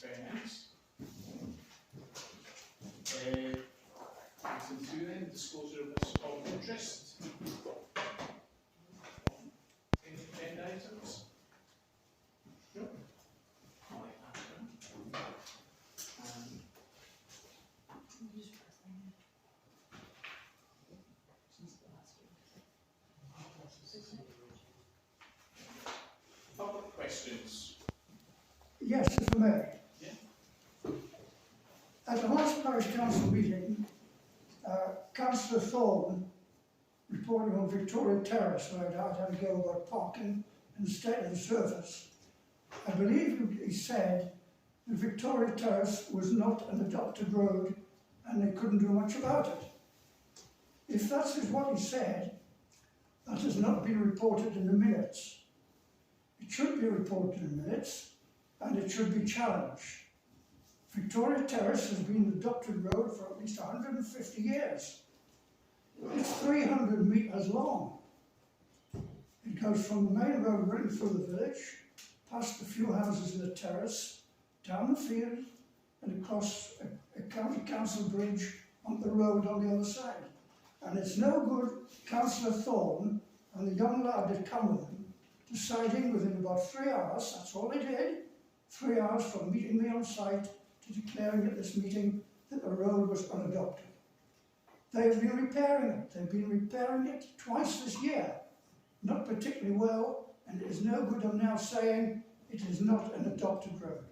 Very nice. Item 2 then, disclosure of interest. Any agenda items? No? I like that one. Public questions? Yes, if I may. Yeah. At the last Parish Council meeting, Councillor Felton, reporting on Victoria Terrace, where I'd had a go about parking and the state of the surface, I believe he said that Victoria Terrace was not an adopted road and they couldn't do much about it. If that is what he said, that has not been reported in the minutes. It should be reported in the minutes and it should be challenged. Victoria Terrace has been an adopted road for at least 150 years. It's 300 metres long. It goes from the main road running through the village, past the few houses in the terrace, down the field, and across a county council bridge on the road on the other side. And it's no good Councillor Thorne and the young lad that come with him deciding within about 3 hours, that's all they did, 3 hours from meeting me on site to declaring at this meeting that the road was unadopted. They've been repairing it. They've been repairing it twice this year. Not particularly well, and it is no good them now saying it is not an adopted road.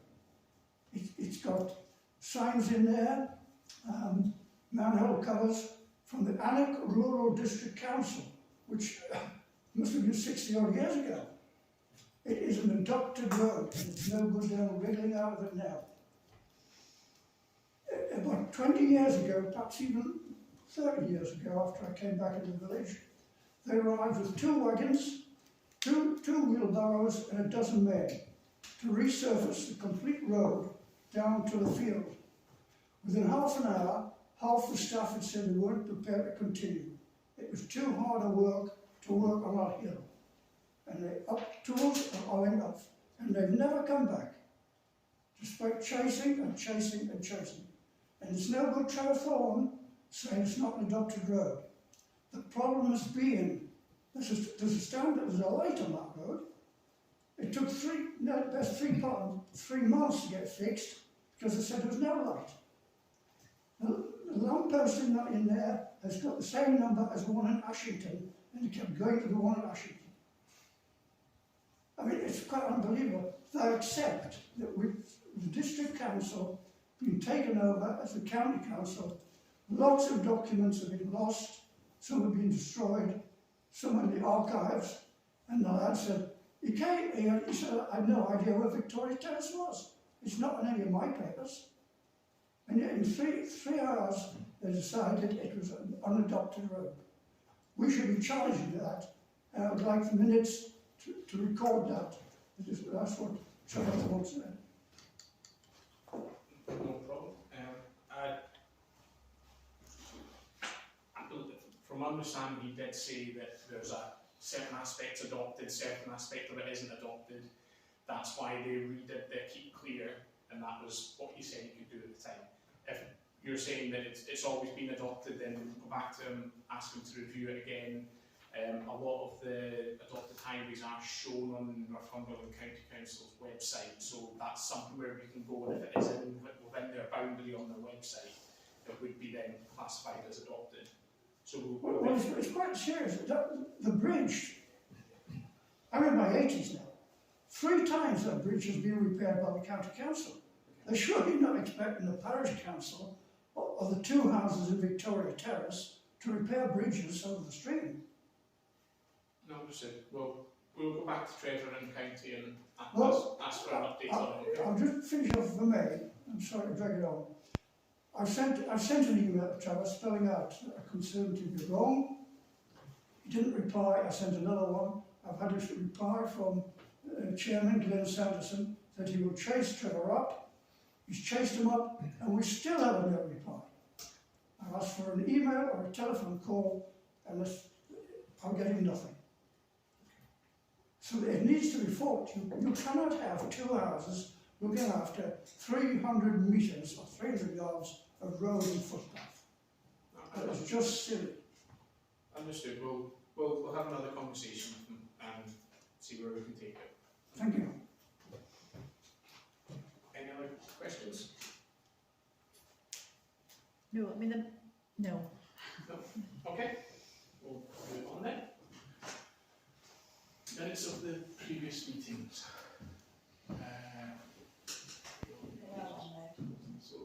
It's got signs in there, manhole covers from the Alnwick Rural District Council, which must have been 60 odd years ago. It is an adopted road, and it's no good them wriggling out of it now. About 20 years ago, perhaps even 30 years ago, after I came back into the village, they arrived with 2 wagons, two wheelbarrows and a dozen men to resurface the complete road down to the field. Within half an hour, half the staff had said they weren't prepared to continue. It was too hard a work to work on our hill. And they upped tools and I went off. And they've never come back, despite chasing and chasing and chasing. And it's no good Trevor Thorne saying it's not an adopted road. The problem has been, there's a light on that road. It took 3 months to get fixed because they said there was no light. The lamppost in there has got the same number as the one in Ashington, and it kept going to the one in Ashington. I mean, it's quite unbelievable. They accept that with the district council being taken over as the county council, lots of documents have been lost, some have been destroyed, some in the archives, and the lad said, he came here, he said, I have no idea where Victoria Terrace was. It's not in any of my papers. And yet in three hours, they decided it was an unadopted road. We should be challenging that, and I would like the minutes to record that. That's what Trevor Thorne said. No problem. From understanding, he did say that there's a certain aspects adopted, certain aspect of it isn't adopted. That's why they redid the keep clear, and that was what he said he could do at the time. If you're saying that it's always been adopted, then we can go back to him, ask him to review it again. A lot of the adopted highways are shown on Northumberland County Council's website, so that's somewhere we can go, and if it is within their boundary on their website, it would be then classified as adopted. So well, it's quite serious. The bridge, I'm in my 80s now. 3 times that bridge has been repaired by the county council. They're surely not expecting the parish council or the 2 houses in Victoria Terrace to repair bridges over the stream. No, understood. We'll go back to Treasurer and County and ask for an update on it. I'll just finish off for me. I'm sorry to drag it on. I've sent an email to Trevor spelling out that a Conservative is wrong. He didn't reply. I sent another one. I've had a reply from Chairman Glenn Sanderson that he will chase Trevor up. He's chased him up, and we still have no reply. I've asked for an email or a telephone call, and I'm getting nothing. So it needs to be fought. You cannot have 2 houses looking after 300 metres or 300 yards of road and footpath. That is just silly. Understood. We'll have another conversation with them and see where we can take it. Thank you. Any other questions? No, I mean, no. No? Okay. We'll move on then. Minutes of the previous meetings. So,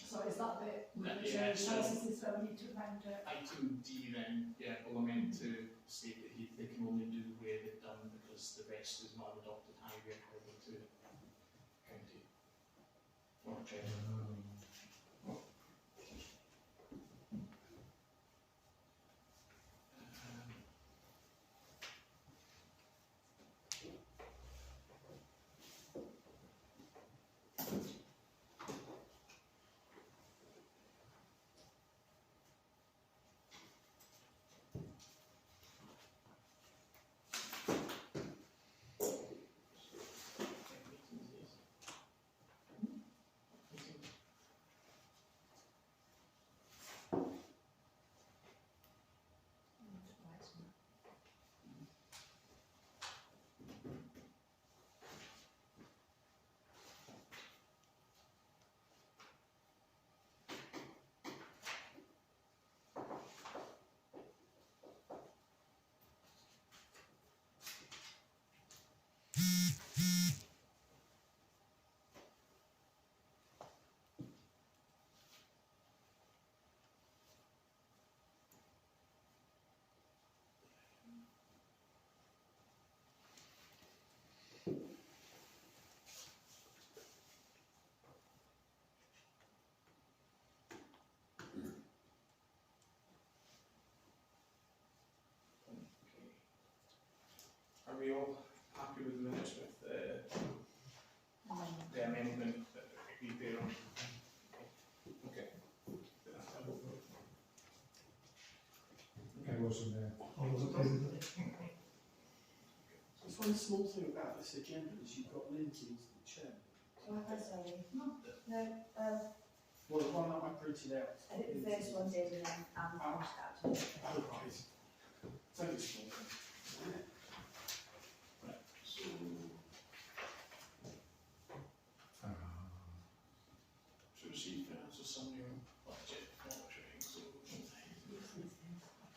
So is that the yeah, so licenses where we need to find item D then, yeah, will amend to state that they can only do where they've done because the rest is not adopted highway according to county. Or are we all happy with the minutes with the amendment that we agreed there on? Okay. I wasn't there. Just one small thing about this agenda is you've got Lindsay as the chair. Sorry. No, Well, the one that I printed out. I think the first one did and then finished that. Oh, right. It's only a small thing. Right. So, to receive financial summary on budget monitoring, so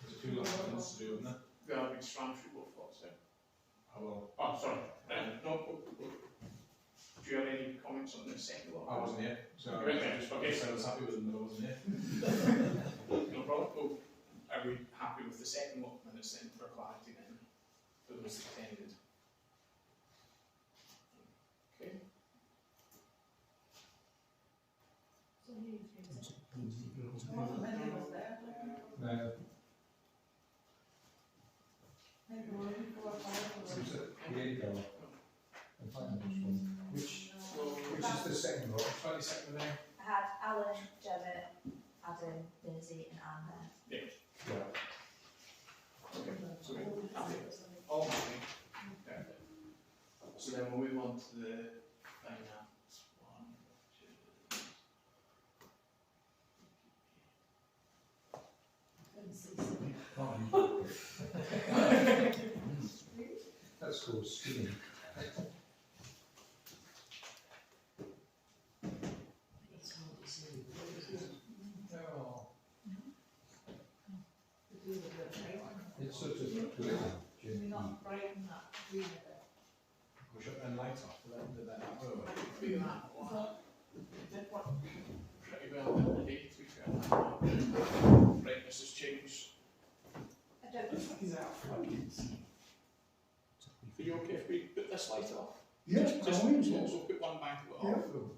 There's a few lots of things to do, isn't there? yeah, we just ran through both lots there. Oh, well, Oh, sorry. No, do you have any comments on the second lot? I wasn't here, so I Right, yeah, just okay. I was happy with them, but I wasn't here. No problem. Well, are we happy with the second lot minutes then for clarity then, for those that attended? Okay. So you Wasn't many of us there. No, Maybe one, 4 or 5 it was at the end goal. I find which one. Which is the second lot? 22nd there? I had Alan, Gemma, Adam, Lindsay and Anne there. Yeah. Yeah. Okay. So we're happy. All happy. Perfect. So then we'll move on to the finance one, That's called skiing. Oh, it's sort of glitter. Can we not brighten that green a bit? We shut them lights off, did that over. Pretty well in the day, to be fair. Brightness has changed. I don't know. He's out flames. Are you okay if we put this light off? Yes, by Just all means, yes. we'll put one back to it Yeah. off.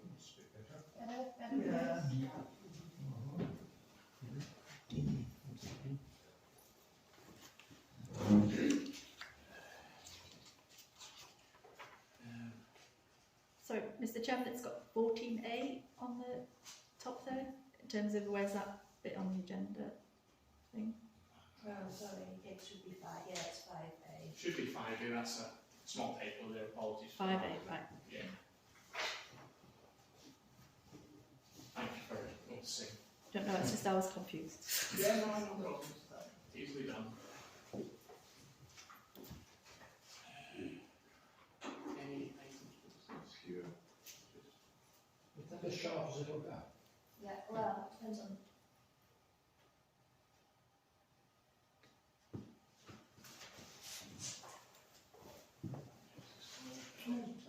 So, Mr Chairman, it's got 14A on the top there, in terms of where's that bit on the agenda thing? Oh, sorry, it should be 5, yeah, it's 5A. Should be 5A, that's a small typo there, apologies. for 5A, that. right. Yeah. Thank you for noticing. Don't know, it's just I was confused. Yeah, no problem. Easily done. Any items for business here? Is that as sharp as it'll go? Yeah, well, it depends on.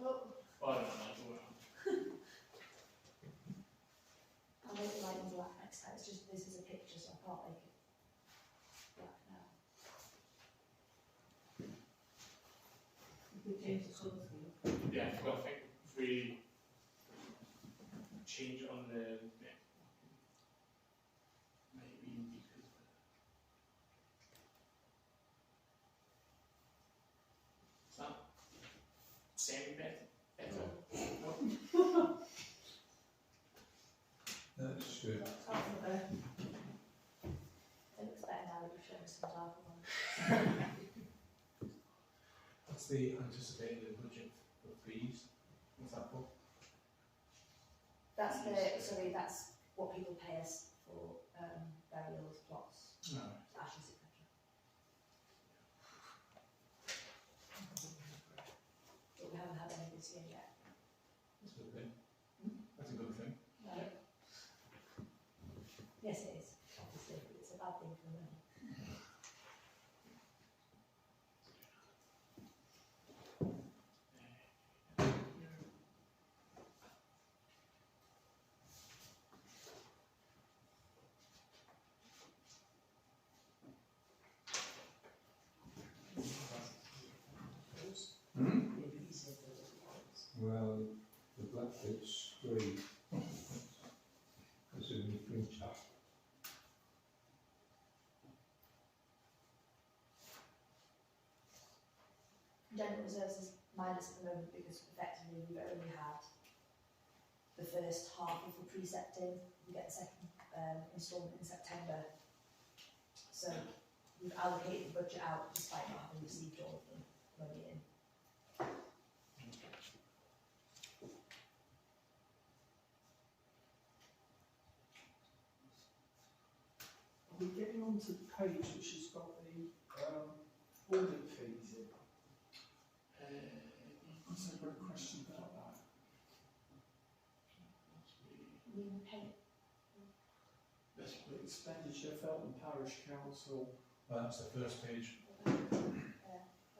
Oh, I don't know. I'll make the lighting black next time, it's just, this is a picture, so I can't make it black now. We change the colour scheme. Yeah, well, I think if we change it on the, yeah, maybe because is that semi-better? No? That's good. It looks better now that you've shown us some darker ones. That's the anticipated budget for fees. What's that for? That's the, sorry, that's what people pay us for burials, plots, No. ashes, etc. But we haven't had any this year yet. That's a good thing. That's a good thing. No. Yes, it is, obviously, but it's a bad thing for money. Well, the black bit's green. That's in the print chart. General reserves is minus at the moment because effectively we've only had the first half of the precept in. We get the second instalment in September. So we've allocated the budget out despite not having received all of the money in. Are we getting on to the page which has got the audit fees in? I've got a question about that. We pay. Expenditure, Felton Parish Council. That's the first page. On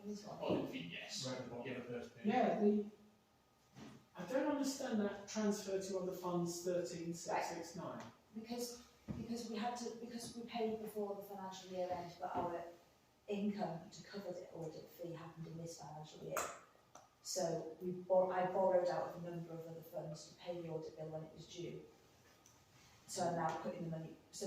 this one. Audit fee, yes. Right at the bottom of the first page. Yeah, I don't understand that transfer to other funds 13669. Because we paid before the financial year end, but our income to cover the audit fee happened in this financial year. So I borrowed out of a number of other funds to pay the audit bill when it was due. So I'm now putting the money. So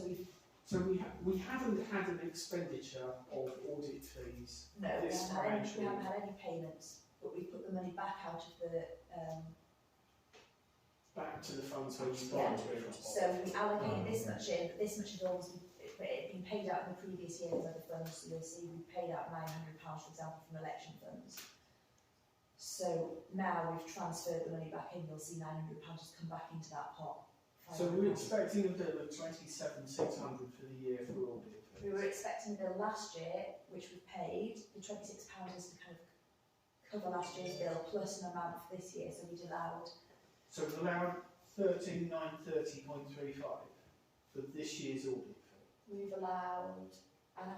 we haven't had an expenditure of audit fees we this haven't financial year. had any payments, but we put the money back out of the. Back to the funds where you Yeah. borrowed. So we allocated this much in, but this much had always been paid out in the previous year as other funds. So you'll see we paid out £900, for example, from election funds. So now we've transferred the money back in. You'll see £900 has come back into that pot. So we're expecting a bill of 27,600 for the year for audit fees. We were expecting a bill last year, which we paid. The £26 is to kind of cover last year's bill plus an amount for this year. So we'd allowed. So we've allowed 13,930.35 for this year's audit fee. We've allowed.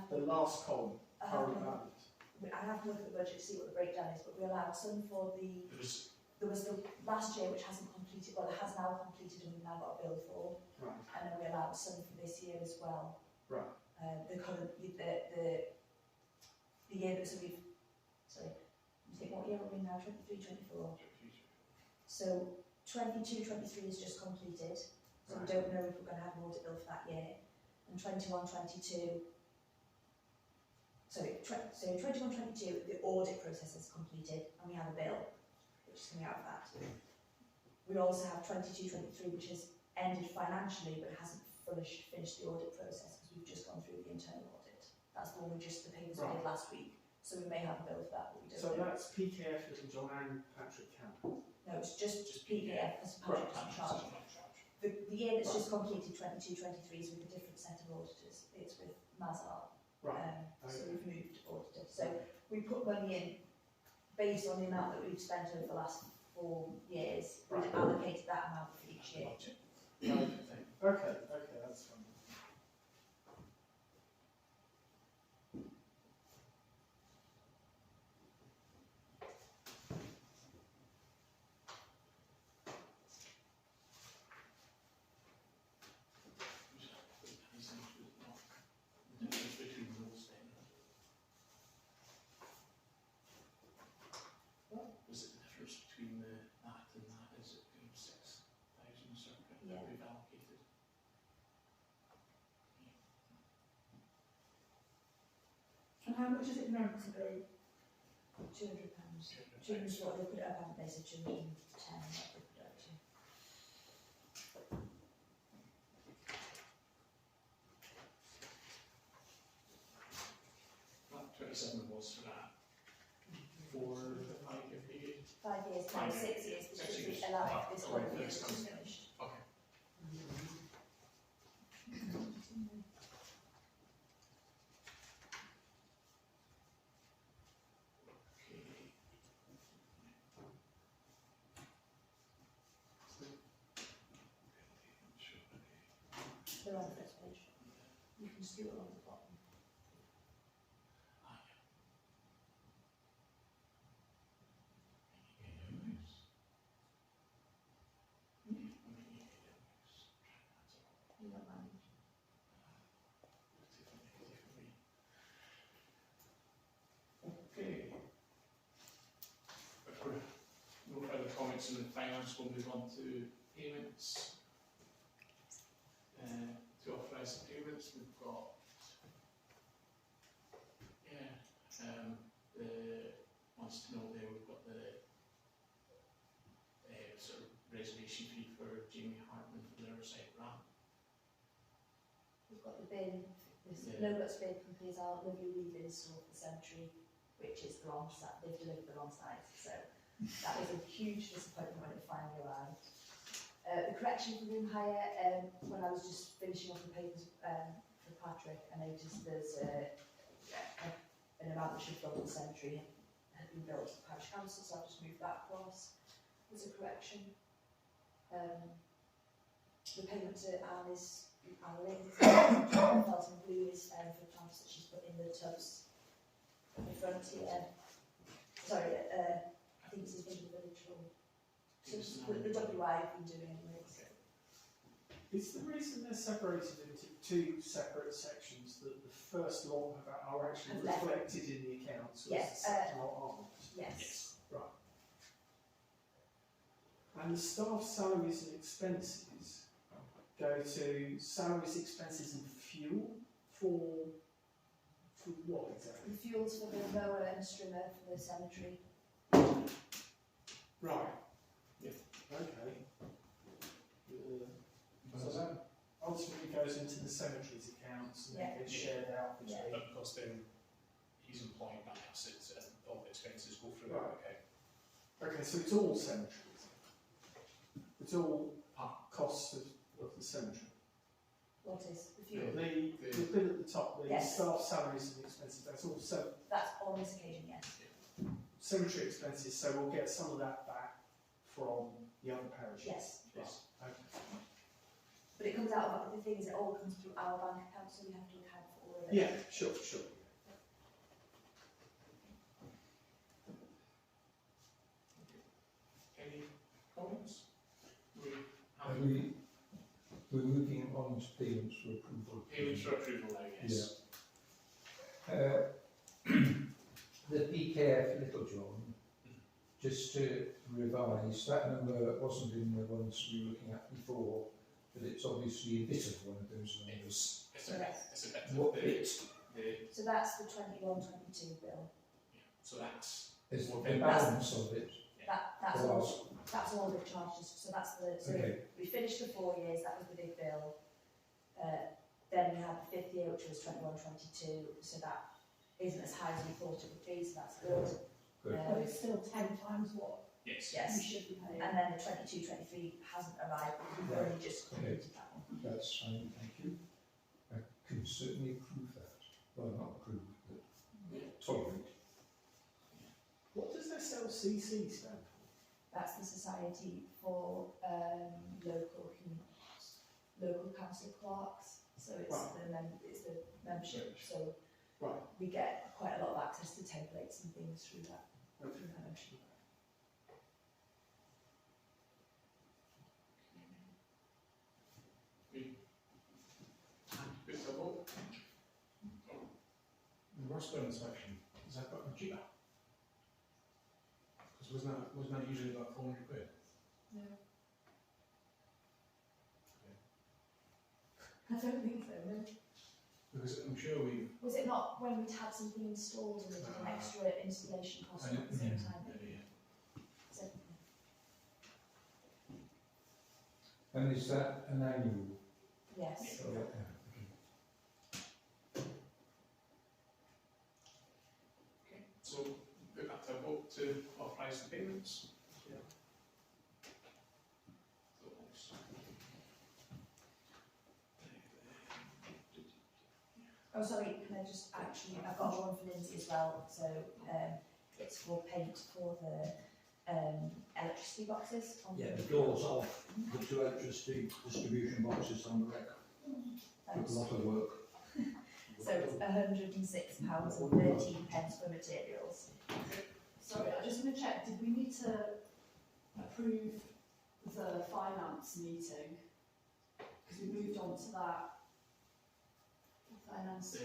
The last column, current balance. I have to look at the budget to see what the breakdown is, but we allowed some for the, there was the last year which hasn't completed, well, it has now completed and we've now got a bill for, Right. and then we allowed some for this year as well. Right. The current, the year that, so we've, sorry, I think what year are we now, 23, 24? So 22, 23 is just completed, so we don't know if we're going to have an audit bill for that year, and 21, 22, sorry, so 21, 22, the audit process is completed, and we have a bill, which is coming out of that. We also have 22, 23, which has ended financially, but hasn't finished the audit process, because we've just gone through the internal audit. That's the one we just, the payments we did last week, so we may have a bill for that, but we don't So know. that's PKF, Little John and Patrick Campbell. No, it's just PKF, as Patrick doesn't charge. The year that's just completed, 22, 23, is with a different set of auditors. It's with Mazar. Right. So we've moved auditor. So we put money in based on the amount that we've spent over the last 4 years. We've allocated that amount for each year. Okay, that's fine. Was it the difference between that and that? Is it 6,000 circa that we've allocated? And how much is it now today? £200. 200 what they put it up, haven't they? So 210 what they put it up to. That 27 was for that. For the 5-year period. 5 years, no, 5 6 years, Six because years. we allowed this Oh, one right, year this to comes- finished. Okay. They're on the first page. You can skew along the bottom. You don't mind. Okay. If there are no further comments on the finance, we'll move on to payments. To authorise the payments, we've got the wants to know there we've got the sort of reservation fee for Jamie Hartman for the Riverside ramp. We've got the bin, this Yeah. no-guts bin from our lovely leave-in store for the cemetery, which is the wrong site, they've delivered the wrong site, so that was a huge disappointment when it finally arrived. The correction for room hire, when I was just finishing off the papers for Patrick, I noticed there's an amount that should have gone to the cemetery had been billed to the Parish Council, so I've just moved that across. There's a correction. The payment to Anne is Felton Blue is for plants that she's put in the tubs at the front here. Sorry, I think this is in the village hall. So the WI have been doing anyway. Is the reason they're separated into 2 separate sections that the first lot are actually Have left. reflected in the accounts, whereas Yes, the second lot aren't? Yes. Right. And the staff salaries and expenses go to salaries, expenses and fuel for what exactly? The fuels for the mower and strimmer for the cemetery. Right. Yeah. Okay. So that ultimately goes into the cemetery's accounts and Yeah. then gets shared out between. Yeah. But because then he's employed by us, it's all the expenses go through Right. that, okay. Okay, so it's all cemeteries. It's all costs of the cemetery. What is the fuel? The bit at the top, the Yes. staff salaries and expenses, that's all That's on this occasion, yes. cemetery expenses, so we'll get some of that back from the other parishes. Yes. Yes. Okay. But it comes out of, the thing is, it all comes through our bank account, so we have to account for all of it. Yeah, sure. on to payments for approval. Payments for approval now, yes. The PKF Little John, just to revise, that number wasn't in the ones we were looking at before, but it's obviously a bit of one of those numbers. It's a bit of What the, bit? So that's the 21-22 bill. so that's Is Well, the that's- balance of it? That's The all. last- That's all the charges. So that's the. So Okay. we finished the 4 years. That was the big bill. Then we had the 5th year, which was 21-22. So that isn't as high as we thought it would be. So that's good. Good. But it's still 10 times what yes. we Yes. should be paying. And then the 22-23 hasn't arrived. We've Right. only just completed that one. That's fine, thank you. I can certainly approve that. Well, not approve, but tolerate. What does SLCC stand for? That's the Society for local council clerks. So it's Right. it's the membership. So Right. we get quite a lot of access to templates and things through that. Okay. Through that membership. Put to a vote. The roster inspection, is that got cheaper? Because wasn't that usually about 400 quid? No. I don't think so, no. Because I'm sure we. Was it not when we'd had something installed and we did an extra installation cost I at the same didn't- time? Yeah. So, And is that an annual? yes. Oh, okay. Okay, so put that to a vote to authorise the payments. Yeah. Oh, sorry, can I just actually, I've got one for Lindsay as well, so, it's for paint for the, electricity boxes on the. Yeah, the doors off the two electricity distribution boxes on the wreck. Took Thanks. a lot of work. So it's £106.13 for materials. Sorry, I just want to check, did we need to approve the finance meeting? Because we moved on to that. Finance.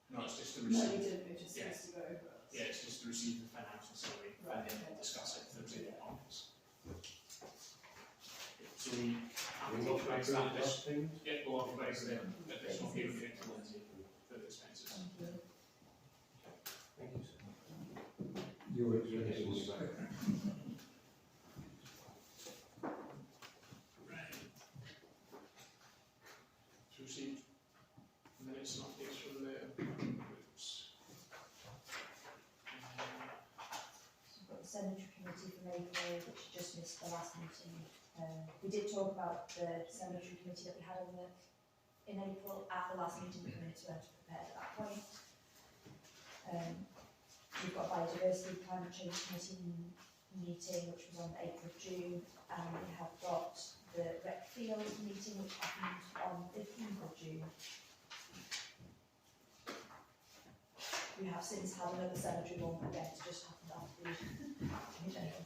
No, it's just to No, receive. we didn't, we just Yeah. supposed to go over it. Yeah, it's just to receive the financial summary Right, and then okay. discuss it if there's any comments. So we have We to authorise that approve additional, things? yeah, we'll authorise the additional payment to Lindsay for the expenses. Thank you. Thank you, sir. Your Yeah, expenses. Right. To receive minutes and updates from the groups. We've got the cemetery committee from April, which just missed the last meeting. We did talk about the cemetery committee that we had in April at the last meeting, the minutes weren't prepared at that point. We've got biodiversity climate change committee meeting, which was on the 8th of June, and we have got the rec field meeting, which happened on 15th of June. We have since had another cemetery one, again, it just happened after the general.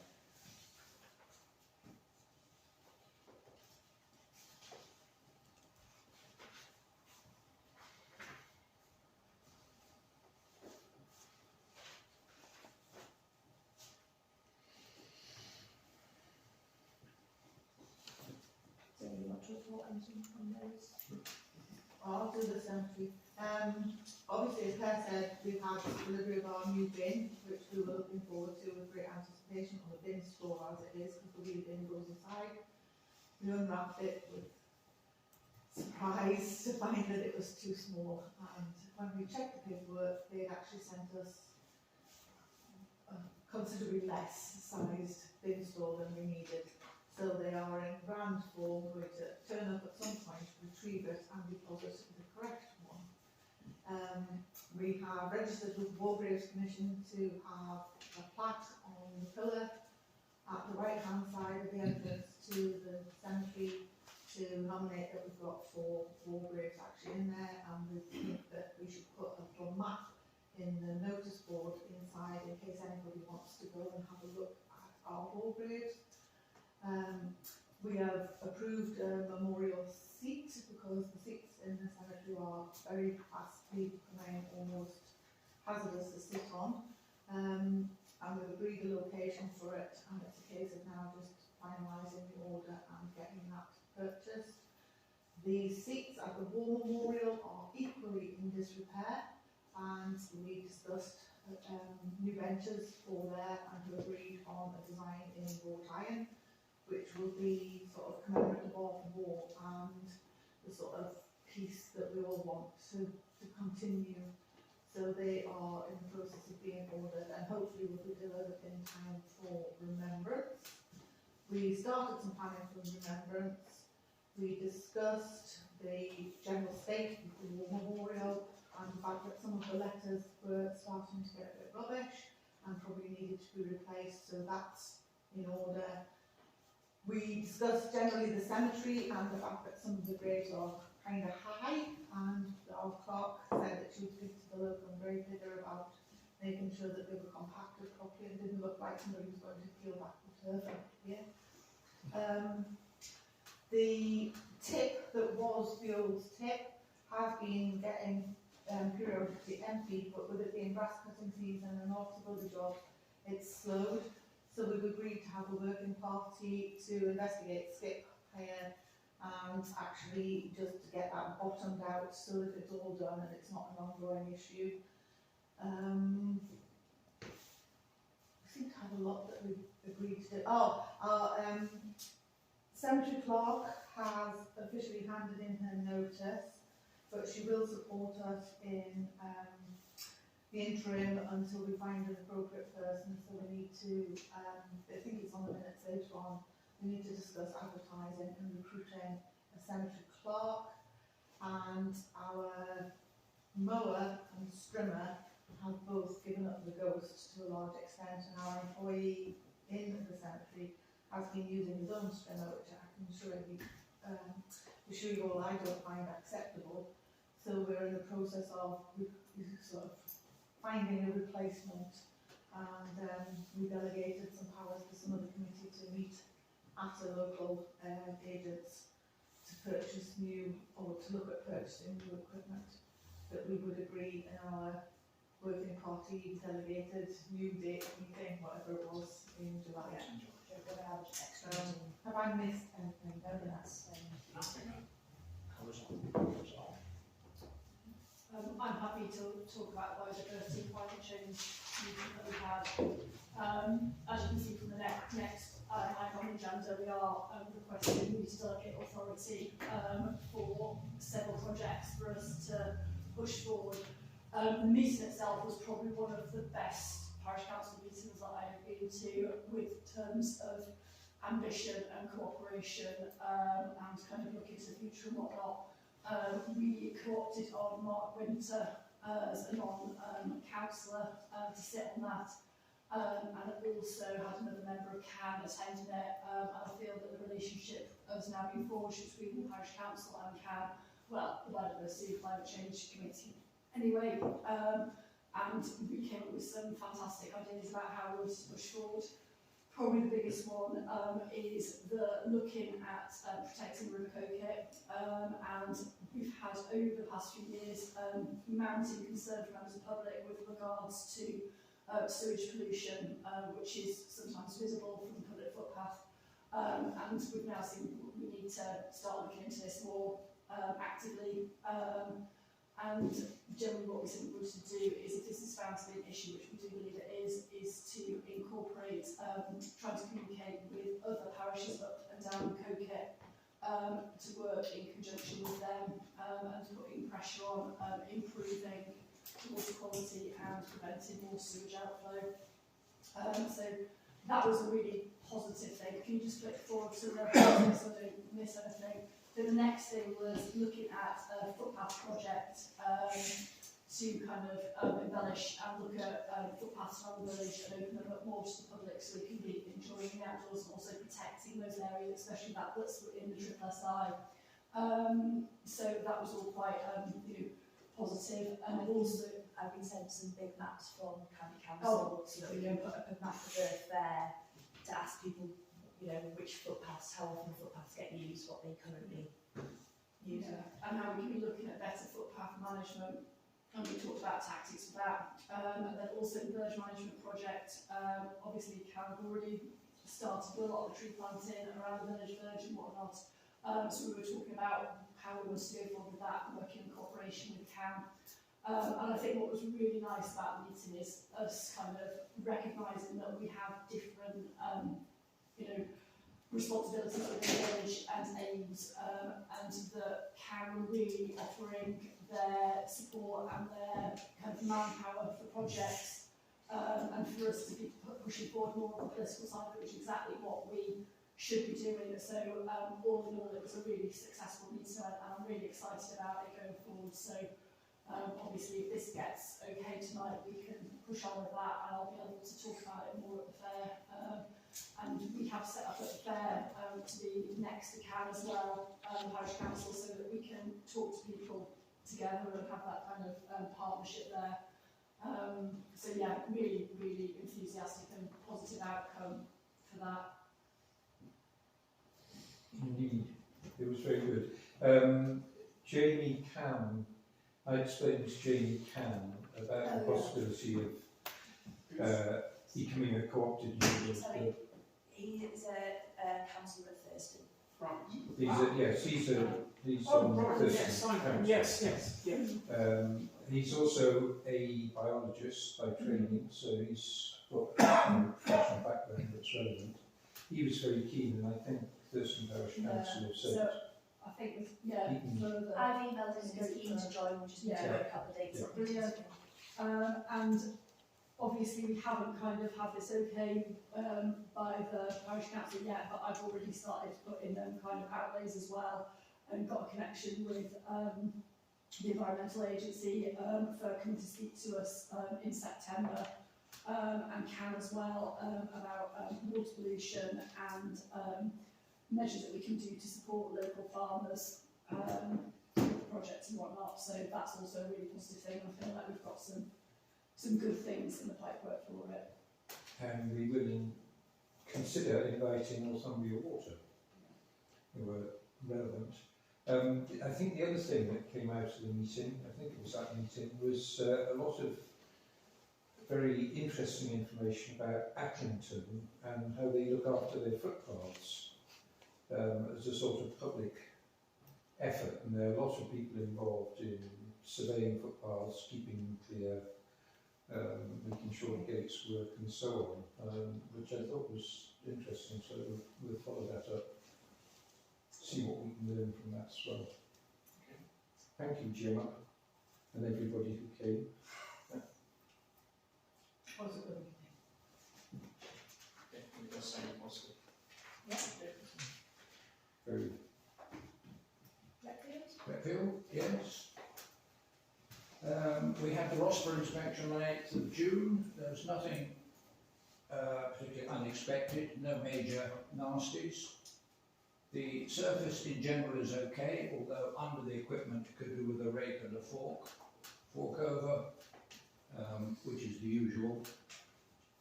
So you want to report anything on those? I'll do the cemetery. Obviously, as Claire said, we've had delivery of our new bin, which we were looking forward to with great anticipation on the bin store as it is, because the wee bin goes inside. We unwrapped it with surprise to find that it was too small, and when we checked the paperwork, they'd actually sent us a considerably less sized bin store than we needed. So they are in grand form, going to turn up at some point, retrieve it and deposit the correct one. We have registered with the Wargraves Commission to have a plaque on the pillar at the right hand side of the entrance to the cemetery to nominate that we've got 4 Wargraves actually in there, and we think that we should put a little map in the notice board inside in case anybody wants to go and have a look at our Wargraves. We have approved a memorial seat because the seats in the cemetery are very fastly becoming almost hazardous to sit on. And we've agreed the location for it, and it's a case of now just finalising the order and getting that purchased. The seats at the War Memorial are equally in disrepair, and we discussed new benches for there and we agreed on a design in wrought iron, which will be sort of commemorative of the war and the sort of peace that we all want to continue. So they are in the process of being ordered and hopefully will be delivered in time for remembrance. We started some planning for remembrance. We discussed the general state of the War Memorial and the fact that some of the letters were starting to get a bit rubbish and probably needed to be replaced, so that's in order. We discussed generally the cemetery and the fact that some of the graves are kind of high, and our clerk said that she would speak to the local grave digger about making sure that they were compacted properly and didn't look like somebody was going to peel back the turf here. The tip that was the old tip has been getting periodically emptied, but with it being grass cutting season and lots of other jobs, it's slowed. So we've agreed to have a working party to investigate skip hire and actually just to get that bottomed out so that it's all done and it's not an ongoing issue. We seem to have a lot that we've agreed to do. Oh, our cemetery clerk has officially handed in her notice, but she will support us in the interim until we find an appropriate person. So we need to, I think it's on the minutes later on, we need to discuss advertising and recruiting a cemetery clerk, and our mower and strimmer have both given up the ghost to a large extent, and our employee in the cemetery has been using his own strimmer, which I can assure you all I don't find acceptable. So we're in the process of sort of finding a replacement, and we delegated some powers to some of the committee to meet at a local agents to purchase new, or to look at purchasing new equipment that we would agree in our working party delegated new date meeting, whatever it was, in July. Have I missed anything? No, that's Nothing that covers all. I'm happy to talk about biodiversity and climate change meeting that we had. As you can see from the next item on the agenda, we are requesting we need to delegate authority for several projects for us to push forward. The meeting itself was probably one of the best parish council meetings that I have been to, with terms of ambition and cooperation and kind of looking to the future and whatnot. We co-opted on Mark Winter as a non-councillor to sit on that, and also had another member of CAN attending it, and I feel that the relationship has now been forged between the Parish Council and CAN, well, the Biodiversity and Climate Change Committee anyway, and we came up with some fantastic ideas about how we wanted to push forward. Probably the biggest one is looking at protecting River Coquet, and we've had over the past few years mounting concern from members of the public with regards to sewage pollution, which is sometimes visible from the public footpath, and we've now seen we need to start looking into this more actively. And generally what we said we wanted to do is, if this is found to be an issue, which we do believe it is to incorporate, trying to communicate with other parishes up and down Coquet to work in conjunction with them and putting pressure on improving water quality and preventing more sewage outflow. So that was a really positive thing. Can you just flip forward to the so I don't miss anything? So the next thing was looking at a footpath project to kind of embellish and look at footpaths around the village and open them up more to the public so we can be enjoying the outdoors and also protecting those areas, especially that that's in the triple SI. So that was all quite positive, and also I've been sent some big maps from County Council so that we can put up a map of Earth there to ask people, which footpaths, how often footpaths get used, what they currently and how we can be looking at better footpath management. And we talked about tactics for that. And then also the village management project, obviously Karen already started with a lot of the tree planting around the village verge and whatnot. So we were talking about how we want to go forward with that and working in cooperation with Karen. And I think what was really nice about the meeting is us kind of recognising that we have different, responsibilities within the village and aims, and that Karen really offering their support and their kind of manpower for projects, and for us to be pushing forward more on the political side, which is exactly what we should be doing. So all in all, it was a really successful meeting, and I'm really excited about it going forward. So obviously, if this gets okay tonight, we can push on with that, and I'll be able to talk about it more at the fair. And we have set up at the fair to be next to CAN as well, Parish Council, so that we can talk to people together and have that kind of partnership there. So yeah, really, really enthusiastic and positive outcome for that. Indeed, it was very good. Jamie Cam, I explained to Jamie Cam about the possibility of becoming a co-opted leader. Sorry, he is a councillor at Thurston. Right. He's Oh, on right, Thurston yes, I know. Council. Yes. He's also a biologist by training, so he's got a professional background that's relevant. He was very keen, and I think Thurston Parish Council have said. So I think further. I've emailed him and he's keen to join, we just need to Yeah. work a couple of dates. Yeah. Brilliant. And obviously we haven't kind of had this okay by the Parish Council yet, but I've already started putting them kind of outlays as well, and got a connection with the Environmental Agency for coming to speak to us in September, and CAN as well, about water pollution and measures that we can do to support local farmers with projects and whatnot. So that's also a really positive thing. I feel like we've got some good things in the pipework for it. And we will consider inviting Northumbria Water, who were relevant. I think the other thing that came out of the meeting, I think it was that meeting, was a lot of very interesting information about Accrington and how they look after their footpaths as a sort of public effort. And there are a lot of people involved in surveying footpaths, keeping them clear, making sure the gates work and so on, which I thought was interesting. So we'll follow that up, see what we can learn from that as well. Thank you, Jim, and everybody who came. Was it good? Definitely does sound positive. Very Whitfield, yes. We had the Rossborough inspection on the 8th of June. There was nothing particularly unexpected, no major nasties. The surface in general is okay, although under the equipment could do with a rake and a fork over, which is the usual.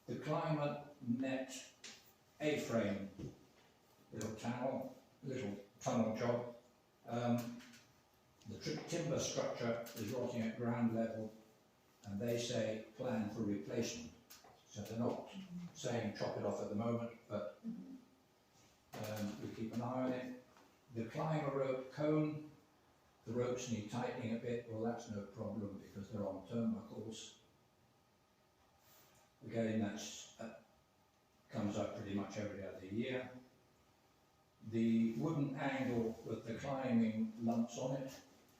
The climate net A-frame little tunnel job. The timber structure is rotting at ground level, and they say plan for replacement. So they're not saying chop it off at the moment, but we keep an eye on it. The climber rope cone, the ropes need tightening a bit. Well, that's no problem because they're on turnbuckles. Again, that comes up pretty much every other year. The wooden angle with the climbing lumps on it,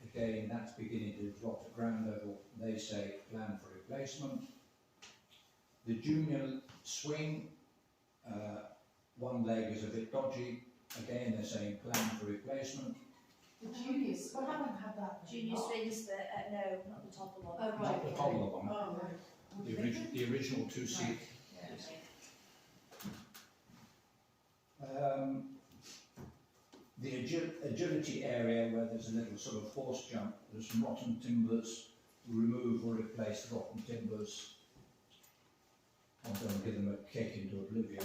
again, that's beginning to drop to ground level. They say plan for replacement. The junior swing, one leg is a bit dodgy. Again, they're saying plan for replacement. The juniors, we haven't had that. Junior swings, no, not the top one. Oh, right. Not the toddler one. Oh, right. The original two-seat. The agility area where there's a little sort of force jump, there's some rotten timbers, remove or replace the rotten timbers. I'm going to give them a kick into oblivion.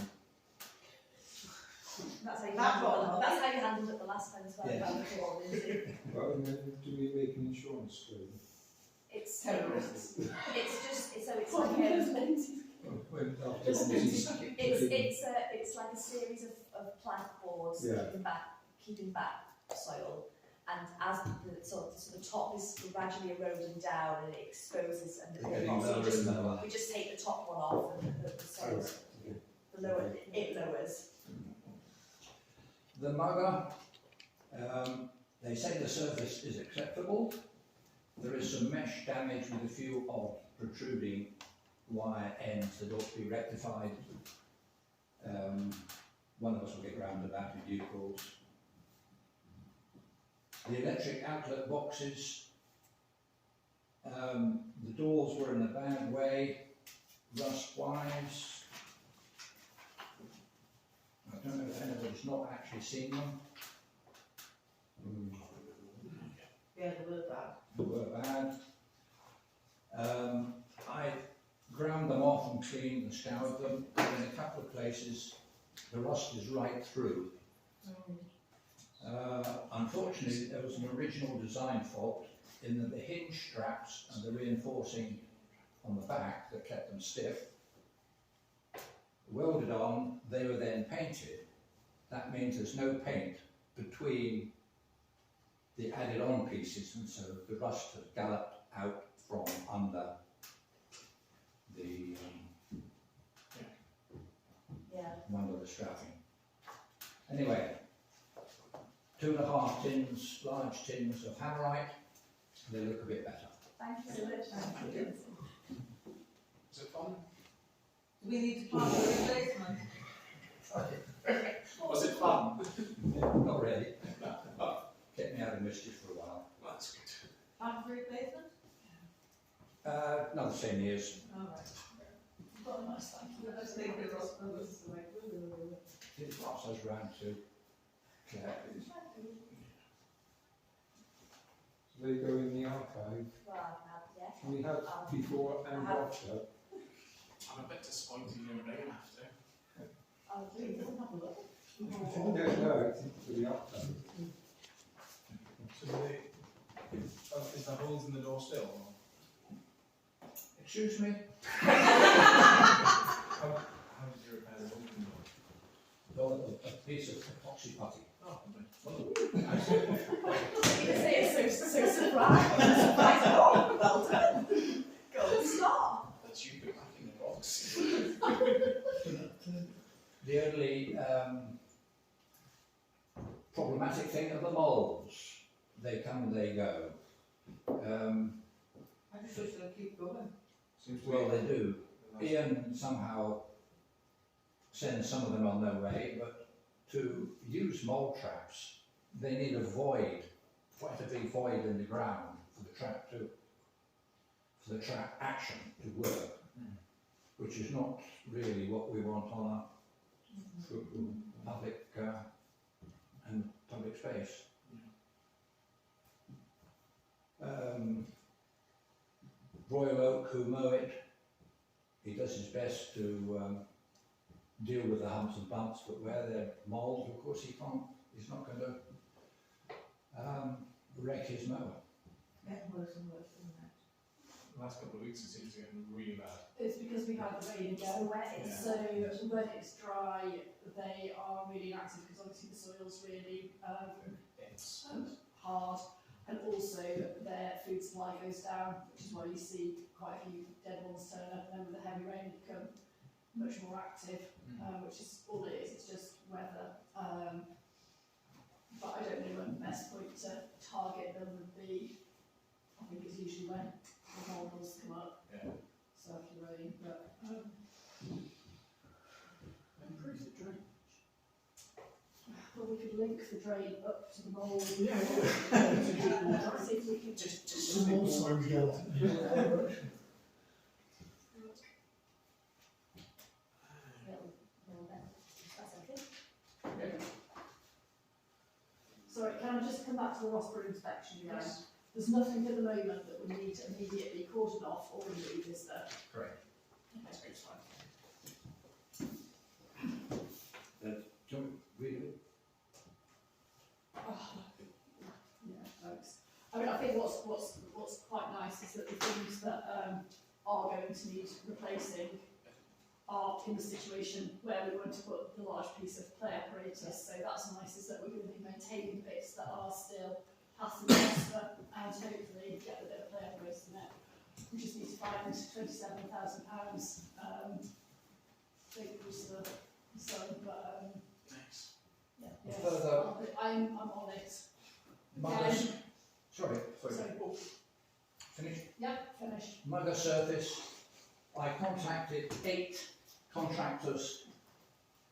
That's how you That handle one. them. That's how you handled it the last time as well. Yes. About the law, isn't it? Well, and then do we make an insurance claim? It's Terrorists. it's Well, like When after Just- obviously- it's like a series of plank boards Yeah. keeping back soil, and as the top is gradually eroding down and it exposes and They're getting so lower and lower. we just take the top one off and the soil, the lower it lowers. The mugger, they say the surface is acceptable. There is some mesh damage with a few odd protruding wire ends that ought to be rectified. One of us will get round to that in due course. The electric outlet boxes, the doors were in a bad way, rust-wise. I don't know if anybody's not actually seen them. Yeah, they were bad. They were bad. I ground them off and cleaned and scoured them, and in a couple of places the rust is right through. Unfortunately, there was an original design fault in that the hinge straps and the reinforcing on the back that kept them stiff welded on. They were then painted. That means there's no paint between the added on pieces, and so the rust has galloped out from under the under the strapping. Anyway, 2.5 tins, large tins of hammerite. They look a bit better. Thank you so much. Thank you. Is it fun? Do we need to plan a replacement? Was it fun? Not really. Kept me out of mischief for a while. That's good. Plan for replacement? Another 10 years. Alright. Got a nice thank you. I just think it was like, It pops us round to Claire. So they go in the archive. Well, yeah. Can we have before and after? I'm a bit disappointed you didn't bring him after. I'll do it. Have a look. No, I think for the archive. So is there holes in the door still? Or? Excuse me? How did you repair the holes in the door? Well, a piece of epoxy putty. Oh, It's so surprised. Oh, well done. Gold star. That's you put back in the box. The only problematic thing are the moulds. They come and they go. I just wish they'd keep going. Seems to Well, be they do. a nice- Ian somehow sends some of them on their way, but to use mould traps, they need a void, quite a big void in the ground for the trap action to work, which is not really what we want on a public and public space. Royal Oak, who mow it, he does his best to deal with the humps and bumps, but where they're mould, of course he's not going to wreck his mower. Getting worse and worse, isn't it? The last couple of weeks it seems to get really bad. It's because we had the rain So again. wet it's So when it's dry, they are really inactive because obviously the soil's really It's hard, and also their food supply goes down, which is why you see quite a few dead ones turn up, and then with the heavy rain they become much more active, which is all it is. It's just weather. But I don't know when the best point to target them would be. I think it's usually when the normals come up. Yeah. So after rain, but Improve the drainage. well, we could link the drain up to the mould. Yeah, See if we can just The mold signs go. That's okay. Sorry, can I just come back to the Rossborough inspection again? There's nothing at the moment that would need to immediately cordon off or remove, is there? Correct. That's good, it's fine. Do you want me to read it? going to need replacing are in the situation where we want to put the large piece of play apparatus. So that's nice, is that we're going to be maintaining bits that are still passing muster and hopefully get a bit of play apparatus in it. We just need to find £27,000. Big piece of so, but Nice. yeah, yes, Further- I'm on it. Mother, sorry, Sorry, Paul. finish. Yep, finished. Mother surface, I contacted 8 contractors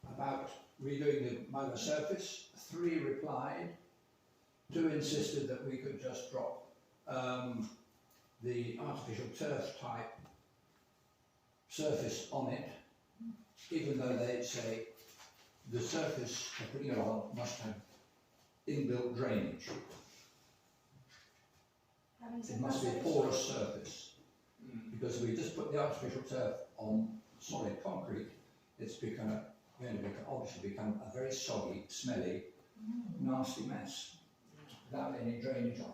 about redoing the mother surface. 3 replied. 2 insisted that we could just drop the artificial turf type surface on it, even though they say the surface of putting it on must have inbuilt drainage. It must be a porous surface, because if we just put the artificial turf on solid concrete, it's obviously become a very soggy, smelly, nasty mess without any drainage on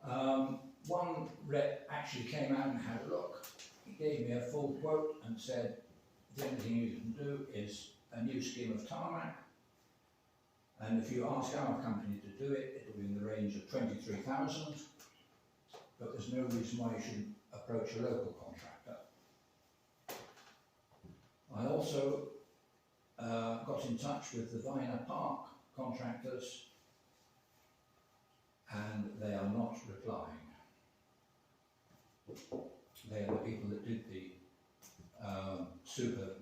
it. One rep actually came out and had a look. He gave me a full quote and said, the only thing you can do is a new scheme of tarmac, and if you ask our company to do it, it will be in the range of 23,000, but there's no reason why you shouldn't approach a local contractor. I also got in touch with the Viner Park contractors, and they are not replying. They are the people that did the super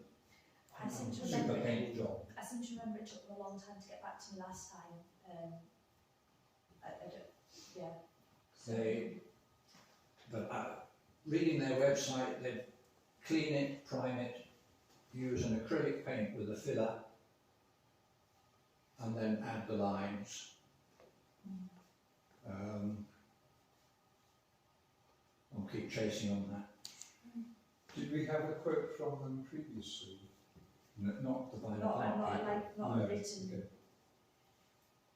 paint job. I seem to remember it took them a long time to get back to me last time. I don't, yeah. But reading their website, they clean it, prime it, use an acrylic paint with a filler, and then add the lines. I'll keep chasing on that. Did we have a quote from them previously? Not the Viner Not Park people. a No, written, okay.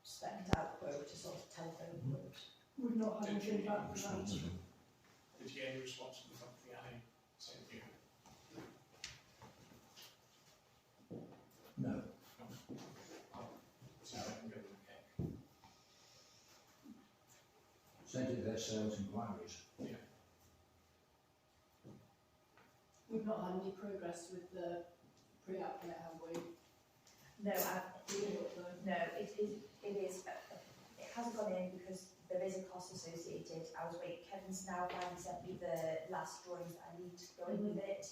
spec'd out quote, a sort of telephone quote. We've not had anything back from that. Did you get any response from the company I sent you? No. So I can give them a pick. Sent it their sales inquiries. We've not had any progress with the pre-app yet, have we? No, No. it is, it hasn't gone in because there is a cost associated. I was waiting, Kevin's now finally sent me the last drawings that I need to go in with it.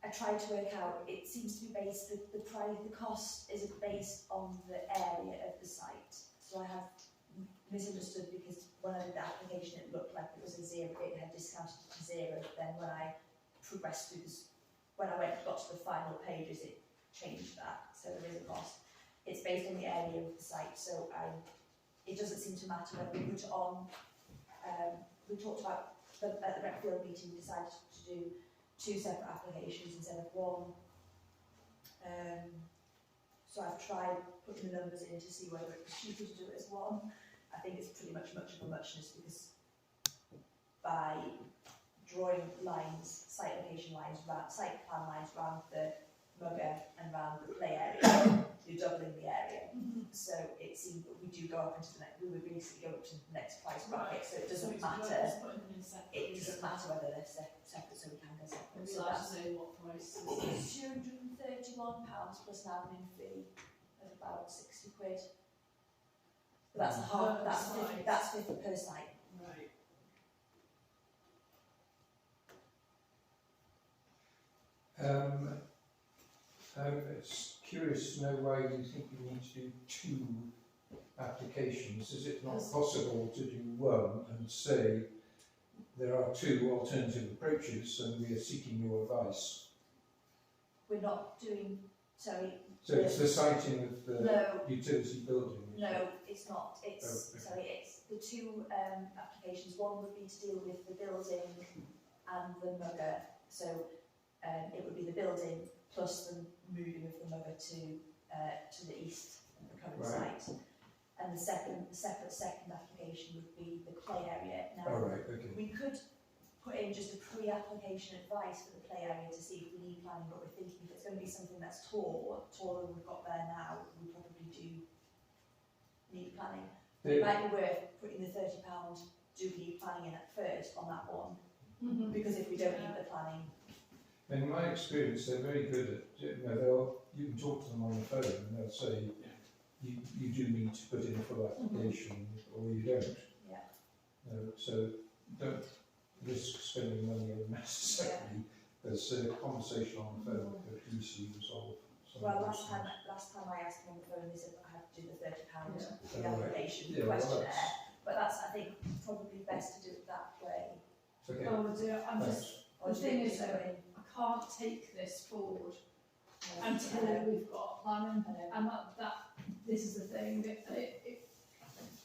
I tried to work out, it seems to be based, the cost isn't based on the area of the site. So I have misunderstood, because when I did the application it looked like it was a 0, it had discounted it to 0, then when I progressed through this, when I got to the final pages it changed that, so there is a cost. It's based on the area of the site, so it doesn't seem to matter whether we put it on, we talked about, at the rec field meeting we decided to do 2 separate applications instead of 1. So I've tried putting the numbers in to see whether it was cheaper to do it as 1. I think it's pretty much of a muchness, because by drawing lines, site location lines, site plan lines around the mugger and around the play area, you're doubling the area. So it seemed that we do go up into the next, we would basically go up to the next price bracket, so it doesn't matter. It doesn't matter whether they're separate, so we can go separate. We'd So like to that's know what price. £231 plus an admin fee of about £60. But that's half. That's 50 per site. Right. It's curious to know why you think you need to do 2 applications. Is it not possible to do 1 and say there are 2 alternative approaches and we are seeking your advice? We're not doing, sorry. So it's the siting of the utility building? No, it's not. It's, okay. sorry, it's the 2 applications. One would be to deal with the building and the mugger. So it would be the building plus the moving of the mugger to the east of the current site. And the separate second application would be the clay area. Now, All right, okay. we could put in just a pre-application advice for the play area to see if we need planning, but we're thinking if it's going to be something that's taller than we've got there now, we probably do need planning. It might be worth putting the £30, do we need planning in at first on that one, because if we don't need the planning. In my experience, they're very good at, you can talk to them on the phone and they'll say, you do need to put in a full application or you don't. Yeah. So don't risk spending money unnecessarily. There's a conversation on the phone that could easily resolve. Well, last time I asked them on the phone, they said I had to do the £30 for the Oh, right. application Yeah, well, questionnaire. But that's, I think, probably best to do it that way. Okay. Oh dear, I'm just, the thing is though, going, I can't take this forward I until know. we've got planning, I know. and this is the thing,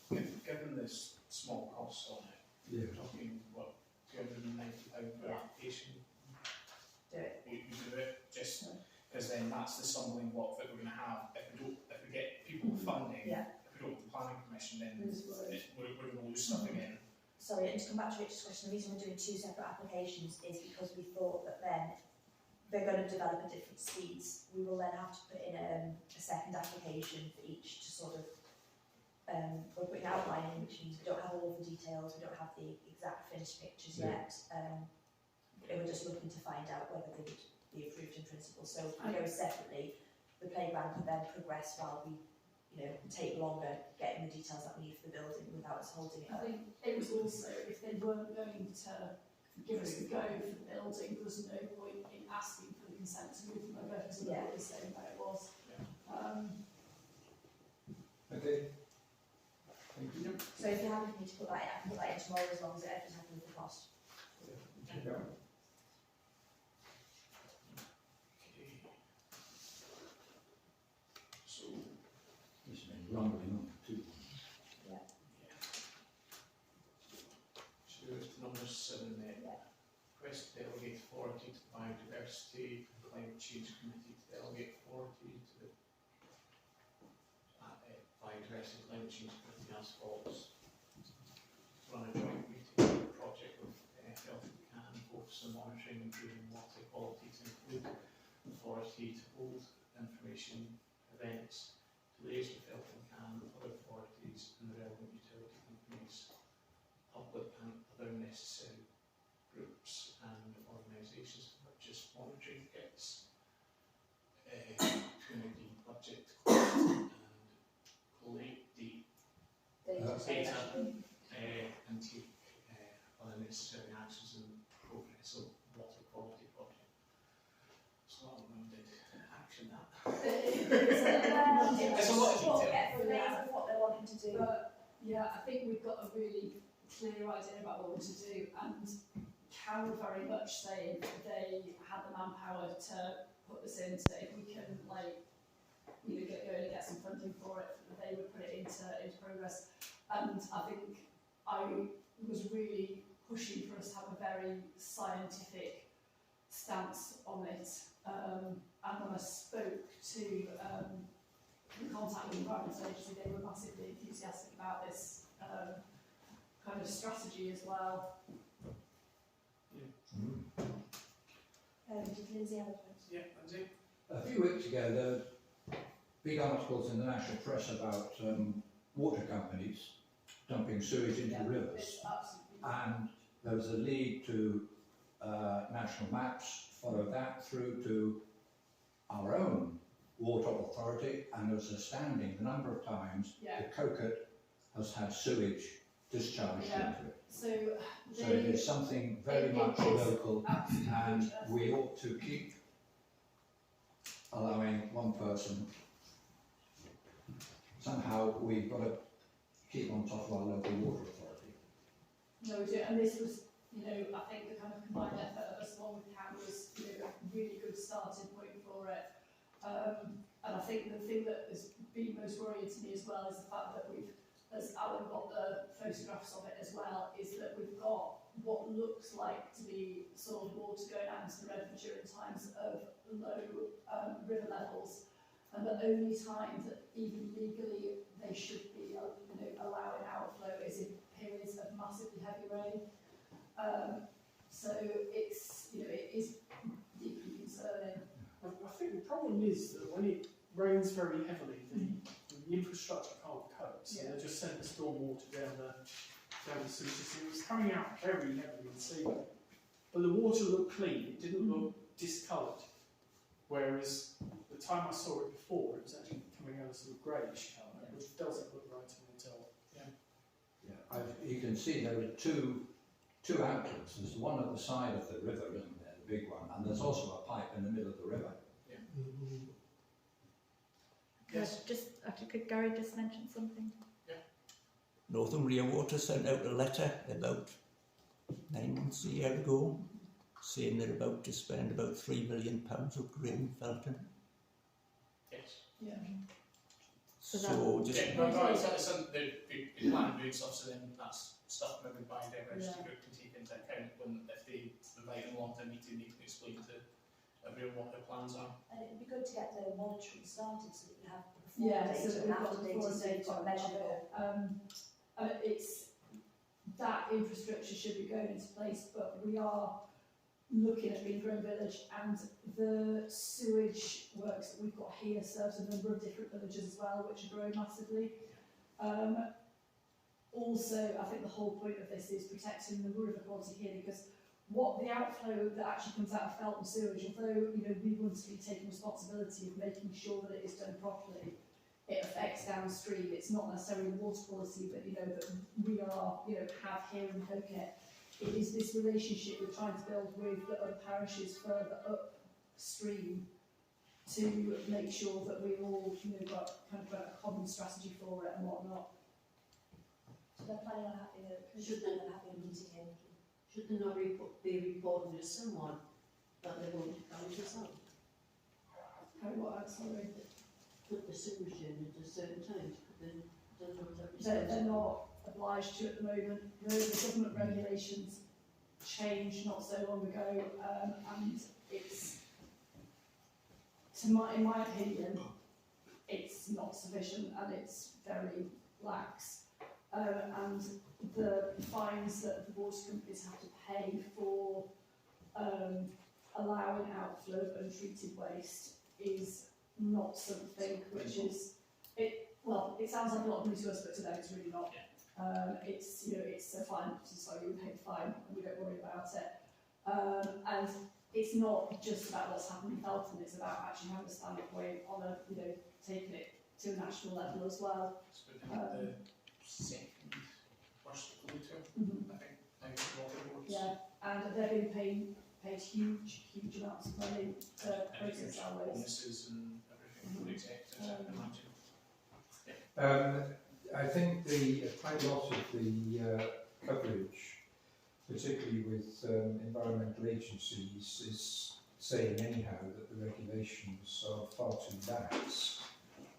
Given this small cost on it, Yeah. we're talking, what, £290 per Yeah. application? Do it. We do it, just, because then that's the stumbling block that we're going to have. If we get people funding, Yeah. if we don't have the planning permission, then Lose words. we're going to lose stuff again. Sorry, and to come back to Richard's question, the reason we're doing 2 separate applications is because we thought that then they're going to develop at different speeds. We will then have to put in a second application for each to sort of, we're putting an outline in, which means we don't have all the details, we don't have the exact finished pictures yet. We're just looking to find out whether they would be approved in principle. So if we go separately, the playground could then progress while we, take longer getting the details that we need for the building without us holding it I up. think it was also, if they weren't going to give us the go for the building, there was no point in asking for the consent to move them over to the same way it was. Okay. Thank you. So if you're happy for me to put that in, I can put that in tomorrow as long as everything's happy with the cost. Yeah. So, It's been rumbling on too. should we go to number 7 then? Request to delegate authority to the Biodiversity and Climate Change Committee to delegate authority to the Biodiversity and Climate Change Committee as follows. Run a joint meeting project with Felton can focus on monitoring and improving water quality to include authority to hold information events to liaise with Felton can, other authorities and the relevant utility companies, public and other necessary groups and organisations to purchase monitoring kits, community budget and collate data and take other necessary actions in progress of water quality project. It's a long-winded action that. There's a lot of detail. Get the names of what they're wanting to do. But yeah, I think we've got a really clear idea about what we're to do, and Cal very much saying that they had the manpower to put this in, so if we can get going and get some funding for it, they would put it into progress. And I think I was really pushing for us to have a very scientific stance on it. And when I spoke to the contact with the Environmental Agency, they were massively enthusiastic about this kind of strategy as well. Did Lindsay have a point? Yeah, Lindsay? A few weeks ago, there were big articles in the national press about water companies dumping sewage into rivers. It's absolutely. And there was a lead to national maps, followed that through to our own water authority, and there was a standing the number of times that Coquet has had sewage discharged into it. So it is something very much local, and we ought to keep allowing one person. Somehow we've got to keep on top of our local water authority. No, we do, and this was, I think the kind of combined effort of us along with Cam was, a really good starting point for it. And I think the thing that has been most worrying to me as well is the fact that we've, as Alan got the photographs of it as well, is that we've got what looks like to be sort of water going out into the river during times of low river levels, and the only time that even legally they should be allowing outflow is in periods of massively heavy rain. So it's, you know, it is deeply concerning. I think the problem is that when it rains very heavily, the infrastructure can't cope, so they just send the stormwater down the sewage system. It was coming out very heavily in season, but the water looked clean. It didn't look discoloured. Whereas the time I saw it before, it was actually coming out a sort of greyish colour, which doesn't look right to me at all. Yeah, you can see there are two outlets. There's the one at the side of the river, isn't there, the big one, and there's also a pipe in the middle of the river. Yes. Could Gary just mention something? Northumbria Water sent out a letter about 9 months, a year ago, saying they're about to spend about £3 million upgrading Felton. Yes. Yeah. So just Yeah, no, it's the plan doing stuff, so then that's stuff maybe by the registered group can take into account when if they invite them along to a meeting, they can explain to everyone what their plans are. And it'd be good to get the monitoring started so that you have before Yeah, data so that and we've got after before data, so you've got measurable. It's that infrastructure should be going into place, but we are looking at Green Village, and the sewage works that we've got here serves a number of different villages as well, which are growing massively. Also, I think the whole point of this is protecting the river quality here, because what the outflow that actually comes out of Felton sewage, although we want to be taking responsibility of making sure that it is done properly, it affects downstream. It's not necessarily water quality, but that we are have here in Coquet. It is this relationship we're trying to build with the other parishes further upstream to make sure that we all got a common strategy for it and whatnot. So they're planning on having a meeting here. Should they not be reporting to someone that they want to come to some? How what? Sorry. Put the sewage in at a certain time, then They're not obliged to at the moment. The government regulations changed not so long ago, and it's, in my opinion, it's not sufficient and it's very lax. And the fines that the water companies have to pay for allowing outflow of untreated waste is not something which is it sounds like a lot of money to us, but to them it's really not. It's it's a fine, so you pay the fine and we don't worry about it. And it's not just about what's happening in Felton, it's about actually having a standpoint on taking it to a national level as well. The second worst polluter, I think water boards. Yeah, and they're being paid huge amounts of money to process our waste. Bonuses and everything for the executives, I can imagine. I think quite a lot of the coverage, particularly with environmental agencies, is saying anyhow that the regulations are far too lax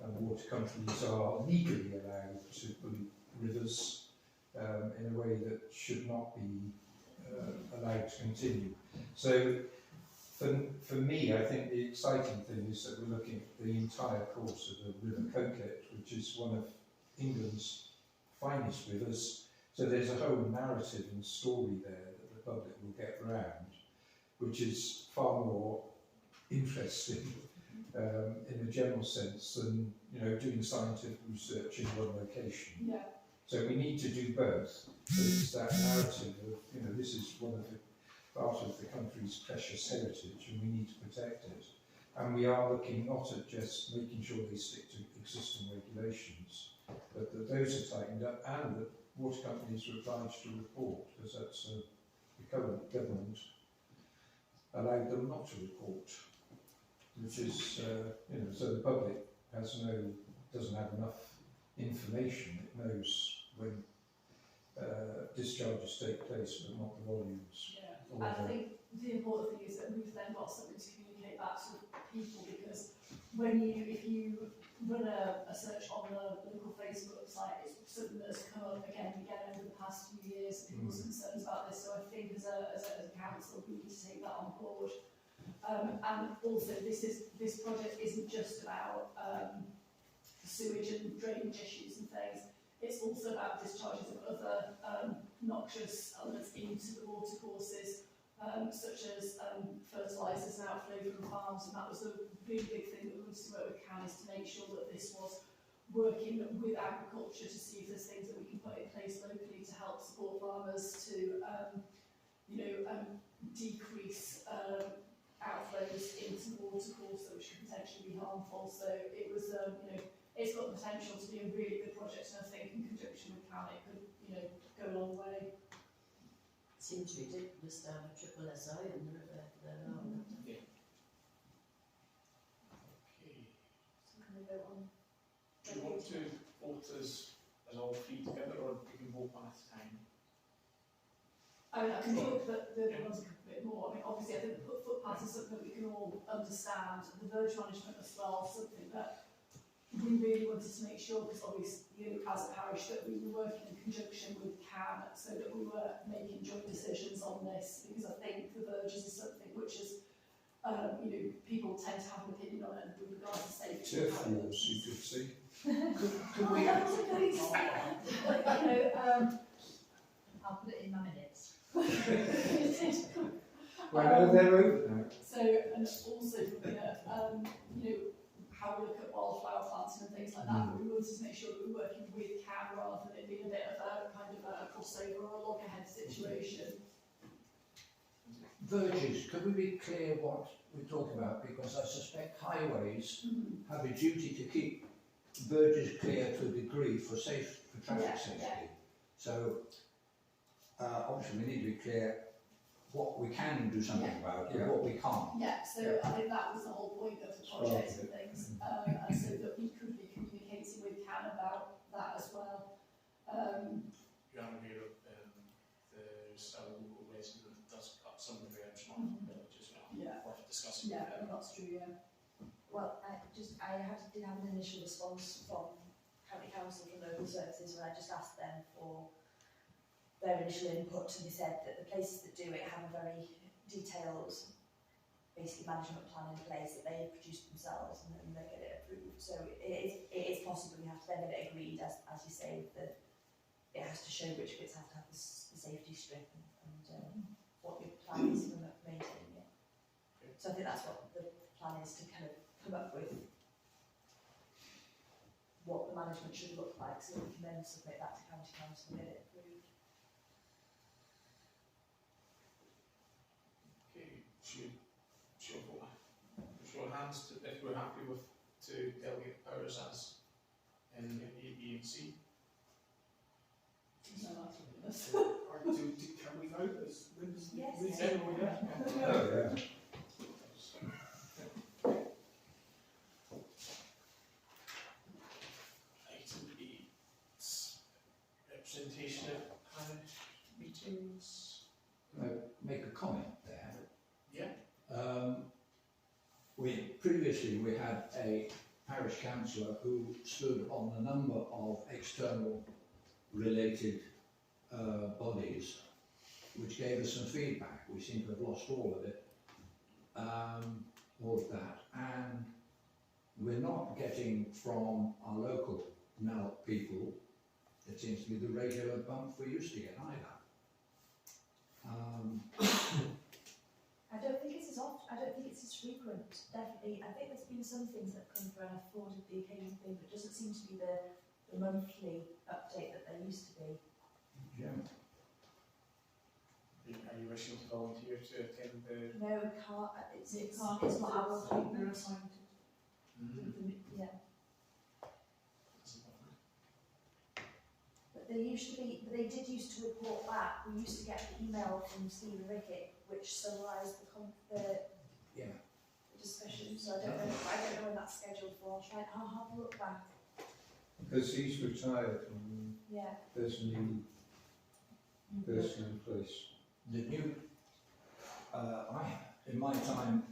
and water companies are legally allowed to pollute rivers in a way that should not be allowed to continue. So for me, I think the exciting thing is that we're looking at the entire course of the River Coquet, which is one of England's finest rivers. So there's a whole narrative and story there that the public will get round, which is far more interesting in a general sense than doing scientific research in one location. Yeah. So we need to do both. But it's that narrative of this is one of the part of the country's precious heritage, and we need to protect it. And we are looking not at just making sure they stick to existing regulations, but that those are tightened up and that water companies are obliged to report, because that's the current government allowed them not to report, which is so the public doesn't have enough information. It knows when discharges take place, but not the volumes. Yeah. I think the important thing is that we've then got something to communicate back to people, because if you run a search on the local Facebook site, it's something that has come up again and again over the past few years, people's concerns about this. So I think as a council we need to take that on board. And also this project isn't just about sewage and drainage issues and things. It's also about discharges of other noxious elements into the water courses, such as fertilisers and outflow from farms, and that was a really big thing that we wanted to work with CAN, is to make sure that this was working with agriculture to see if there's things that we can put in place locally to help support farmers to decrease outflows into watercourse, which could potentially be harmful. So it was, it's got the potential to be a really good project, and I think in conjunction with CAN it could, go a long way. Seems ridiculous to have a triple SI in the river there now. Yeah. Okay. So can we vote on? Do you want to vote as all three together, or we can vote one at a time? I mean, I can talk the other ones a bit more. I mean, obviously, I think the footpath is something that we can all understand. The verge management as well, something that we really wanted to make sure, because obviously, as a parish, that we were working in conjunction with CAN, so that we were making joint decisions on this, because I think the verges is something which is, people tend to have an opinion on it with regards to safety. Turf wars, you could see. Could we, I'll put it in my minutes. Well, they're over now. So, and also looking at, how we look at wildflower planting and things like that, but we wanted to make sure that we're working with CAN rather than it being a bit of a kind of a crossover or a loggerhead situation. Verges, could we be clear what we're talking about? Because I suspect highways have a duty to keep verges clear to a degree for traffic safety. Yeah. So, obviously we need to be clear what we can do something about and what we can't. Yeah, so I think that was the whole point of the project and things, and so that we could be communicating with CAN about that as well. You are aware of there's a local resident that does cut some of the verge on the village as well. Yeah. Worth discussing. Yeah, that's true, yeah. Well, I did have an initial response from County Council from Local Services when I just asked them for their initial input, and they said that the places that do it have a very detailed, basically management plan in place that they produce themselves, and then they get it approved. So it is possible you have to then get it agreed, as you say, that it has to show which bits have to have the safety strip and what your plan is for maintaining it. Okay. So I think that's what the plan is, to kind of come up with what the management should look like, so we can then submit that to County Council and get it approved. Okay, show of hands if we're happy with to delegate powers as in A, B and C. No, that's ridiculous. can we vote as members of the Yes. committee? Or, yeah? Oh, yeah. Item 8, representation at parish meetings. Can I make a comment there? Yeah. Previously we had a parish councillor who stood on a number of external related bodies, which gave us some feedback. We seem to have lost all of it, all of that, and we're not getting from our local now people, it seems to be the regular bump we used to get either. I don't think it's as often, I don't think it's as frequent, definitely. I think there's been some things that come through, and I've forwarded the occasional thing, but it doesn't seem to be the monthly update that there used to be. Yeah. Are you wishing to volunteer to attend the? No, we can't, it's not our appointment. Yeah. But they did used to report back. We used to get the email from Stephen Rickett, which summarised the discussion. So I don't know when that's scheduled for. I'll have a look back. Because he's retired and Yeah. there's a new person in place. The new, I, in my time,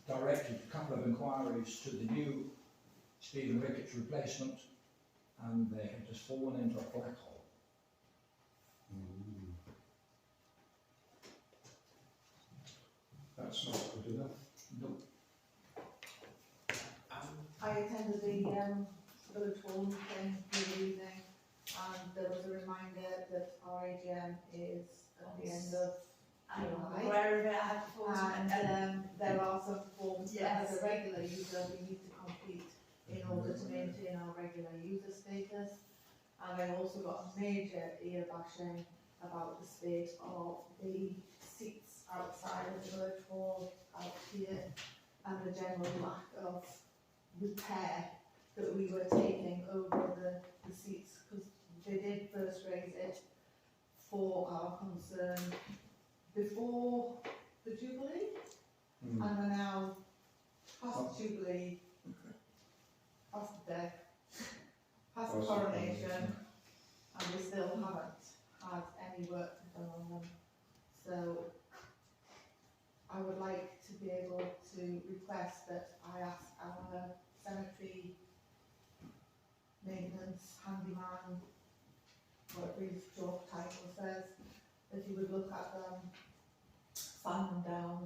directed a couple of inquiries to the new Stephen Rickett's replacement, and they had just fallen into a black hole. That's not good enough. No. I attended the village hall meeting the other evening, and there was a reminder that our AGM is at the end of I'm July. aware of it, I have thought of And it. there are some forms that as Yes. a regular user we need to complete in order to maintain our regular user status. And I also got a major ear bashing about the state of the seats outside of the village hall out here and the general lack of repair that we were taking over the seats, because they did first raise it for our concern before the Jubilee, and we're now past the Jubilee, past the death, past the coronation, and we still haven't had any work done on them. So I would like to be able to request that I ask our cemetery maintenance handyman, whatever his job title says, that he would look at them, sand them down,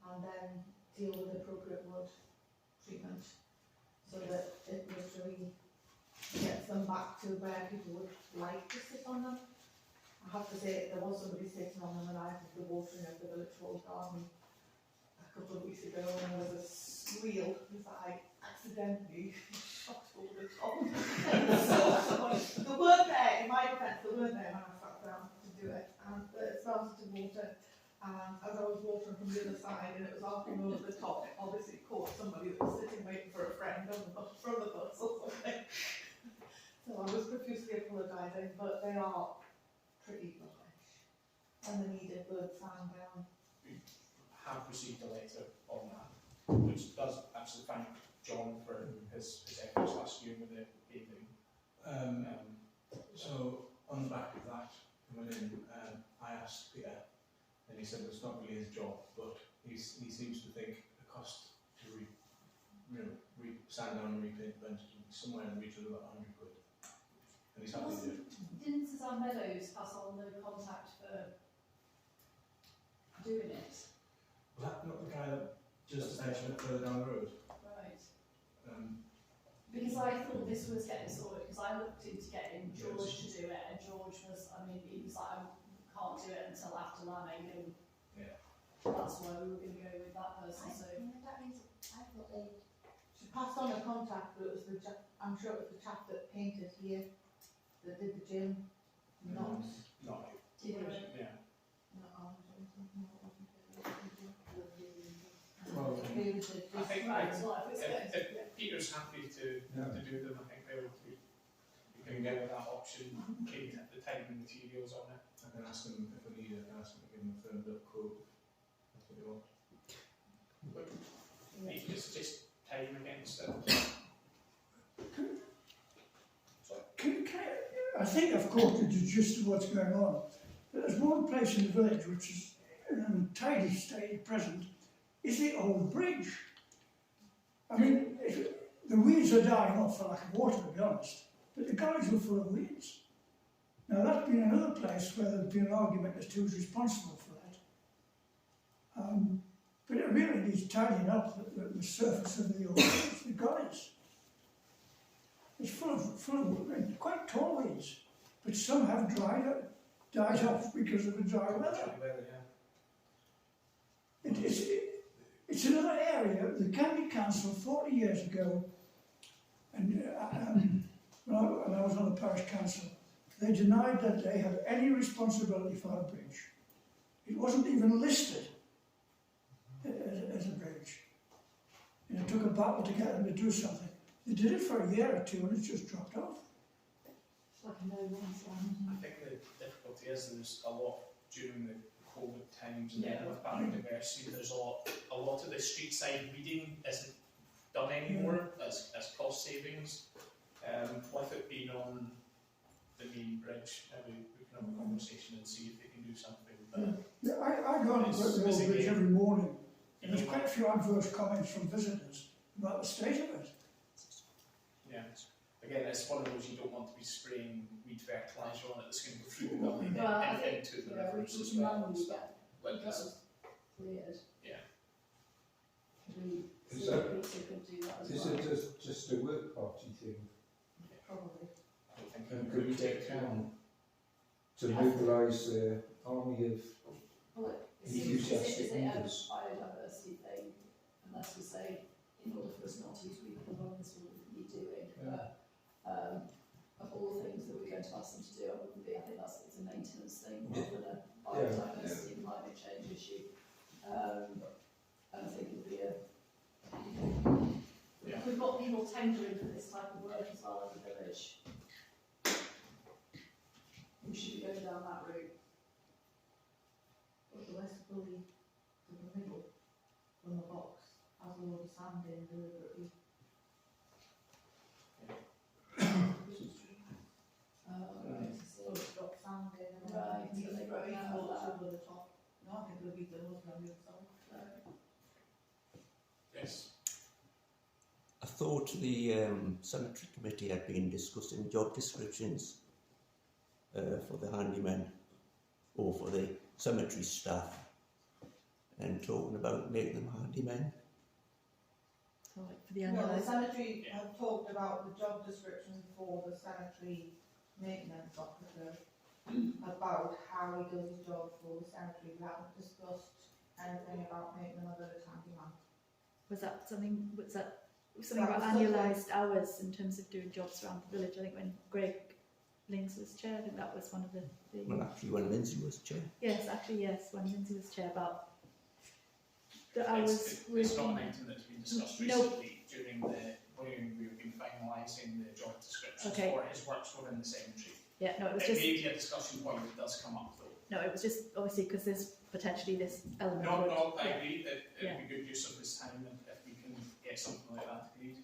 and then deal with appropriate wood treatment, so that it literally gets them back to where people would like to sit on them. I have to say, there was somebody sitting on them when I did the watering of the village hall garden a couple of weeks ago, and there was a squeal as I accidentally shot over the top. So, they weren't there, in my defence, they weren't there when I sat down to do it, and it started to water, and as I was watering from the other side and it was arcing over the top, it obviously caught somebody that was sitting waiting for a friend on the bus, from the bus or something. So I was profusely apologising, but they are pretty rubbish, and they needed good sand down. Have received a letter on that, which does actually thank John for his efforts last year with the paving. So on the back of that, coming in, I asked Peter, and he said it's not really his job, but he seems to think the cost to sand down and repaint the benches would be somewhere in the region of about 100 quid. And he's happy to do it. Didn't Suzanne Meadows pass on the contact for doing it? Was that not the guy that just mentioned it further down the road? Right. Because I thought this was getting sorted, because I looked into getting George to do it, and George was, I mean, he was like, I can't do it until after lambing, and that's why we were going to go with that person. So That means, I thought they... She passed on a contact, but it was the I'm sure it was the chap that painted here, that did the gym, not Yeah. Well, I think if Peter's happy to do them, I think we can get with that option, paint the time and materials on it. I can ask them if I need it, I can ask them to give them a firmed up quote. That's what they want. You can just time against it. I think I've quoted the gist of what's going on. But there's one place in the village which is in an untidy state at present, is the old bridge. I mean, the weeds are dying off for lack of water, to be honest, but the gullies were full of weeds. Now that's been another place where there's been an argument as to who's responsible for that. But it really needs tidying up the surface of the old bridge, the gullies. It's full of quite tall weeds, but some have died off because of the dry weather. It's another area. The County Council 40 years ago, and when I was on the Parish Council, they denied that they had any responsibility for a bridge. It wasn't even listed as a bridge. And it took a battle to get them to do something. They did it for a year or two and it just dropped off. It's like a no-man's land. I think the difficulty is there's a lot during the COVID times and then with biodiversity, there's a lot of the street side weeding isn't done anymore as cost savings. With it being on the main bridge, maybe we can have a conversation and see if they can do something. But yeah, I go on the old bridge every morning, and there's quite a few adverse comments from visitors about the state of it. Yeah, again, it's one of those you don't want to be spraying weed fertiliser on it that's going to go through the gully and into the rivers as well. But that was weird. Yeah. Is it just a work party thing? Probably. And could we take on to mobilise the army of Well, Is enthusiastic it a readers. biodiversity thing? Unless we say, in order for us not to use people along this, what we be doing. Yeah. But of all the things that we're going to ask them to do, I wouldn't be. I think it's a maintenance thing rather than a biodiversity and climate change issue. And I think it would be a. Yeah. We've got people tendering for this type of work as well in the village. We should be going down that route. But the West Bully to the middle from the box has a load of sand in deliberately. Right. So it's got sand in and Right, so they grow out of that. over the top. No, I think it'll be the most around the outside. Yes. I thought the cemetery committee had been discussing job descriptions for the handymen or for the cemetery staff and talking about making them handymen. So like for the No, the annualised, cemetery have talked about the job description for the cemetery maintenance officer, about how he does his job for the cemetery. We haven't discussed anything about making another handyman. was that something That about was something- annualised hours in terms of doing jobs around the village? I think when Greg Lings was chair, I think that was one of the Well, actually, when Lindsay was chair. yes, actually yes, when Lindsay was chair, about the hours. It's not an item that's been discussed No. recently during when we've been finalising the job descriptions Okay. for his works within the cemetery. Yeah, no, it was It just may be a discussion point that does come up though. no, it was just obviously because there's potentially this element. No, of- no, I yeah. agree that Yeah. it'd be good use of this time and if we can get something like that agreed.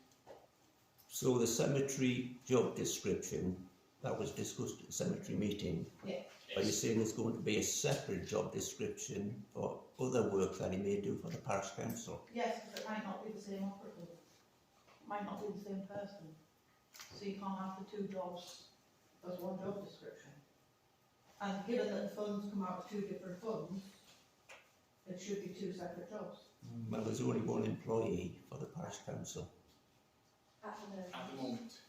So the cemetery job description, that was discussed at the cemetery meeting. Are you Yes. saying there's going to be a separate job description for other work that he may do for the parish council? Yes, because it might not be the same operative. Might not be the same person. So you can't have the two jobs as one job description. And given that the funds come out of two different funds, it should be two separate jobs. Well, there's only one employee for the parish council. At the moment. At the moment,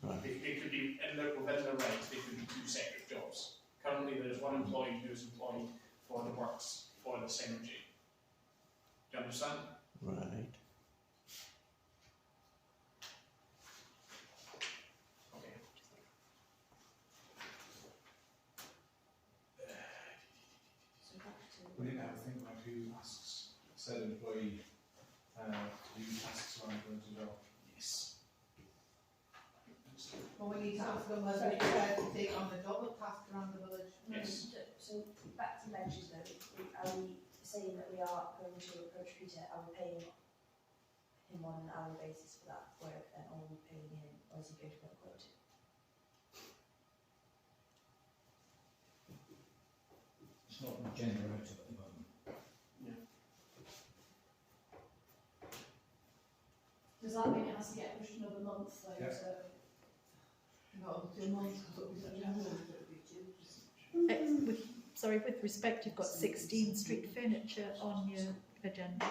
Right. they could be, within the right, they could be two separate jobs. Currently, there's one employee who is employed for the works for the cemetery. Do you understand? Right. Okay. So back to. We need to have a think about who asks said employee to do tasks around the as well. Yes. Well, we need to ask them whether it's fair to take on the job of task around the village. Yes. So back to benches though, are we saying that we are going to approach Peter, are we paying him on an hourly basis for that work then, or are we paying him, or is he going to get quoted? It's not an agenda item at the moment. Does that mean it has to get pushed another month though? Yeah. So Not the 2 months, because it'll be September. With respect, you've got 16 street furniture on your agenda.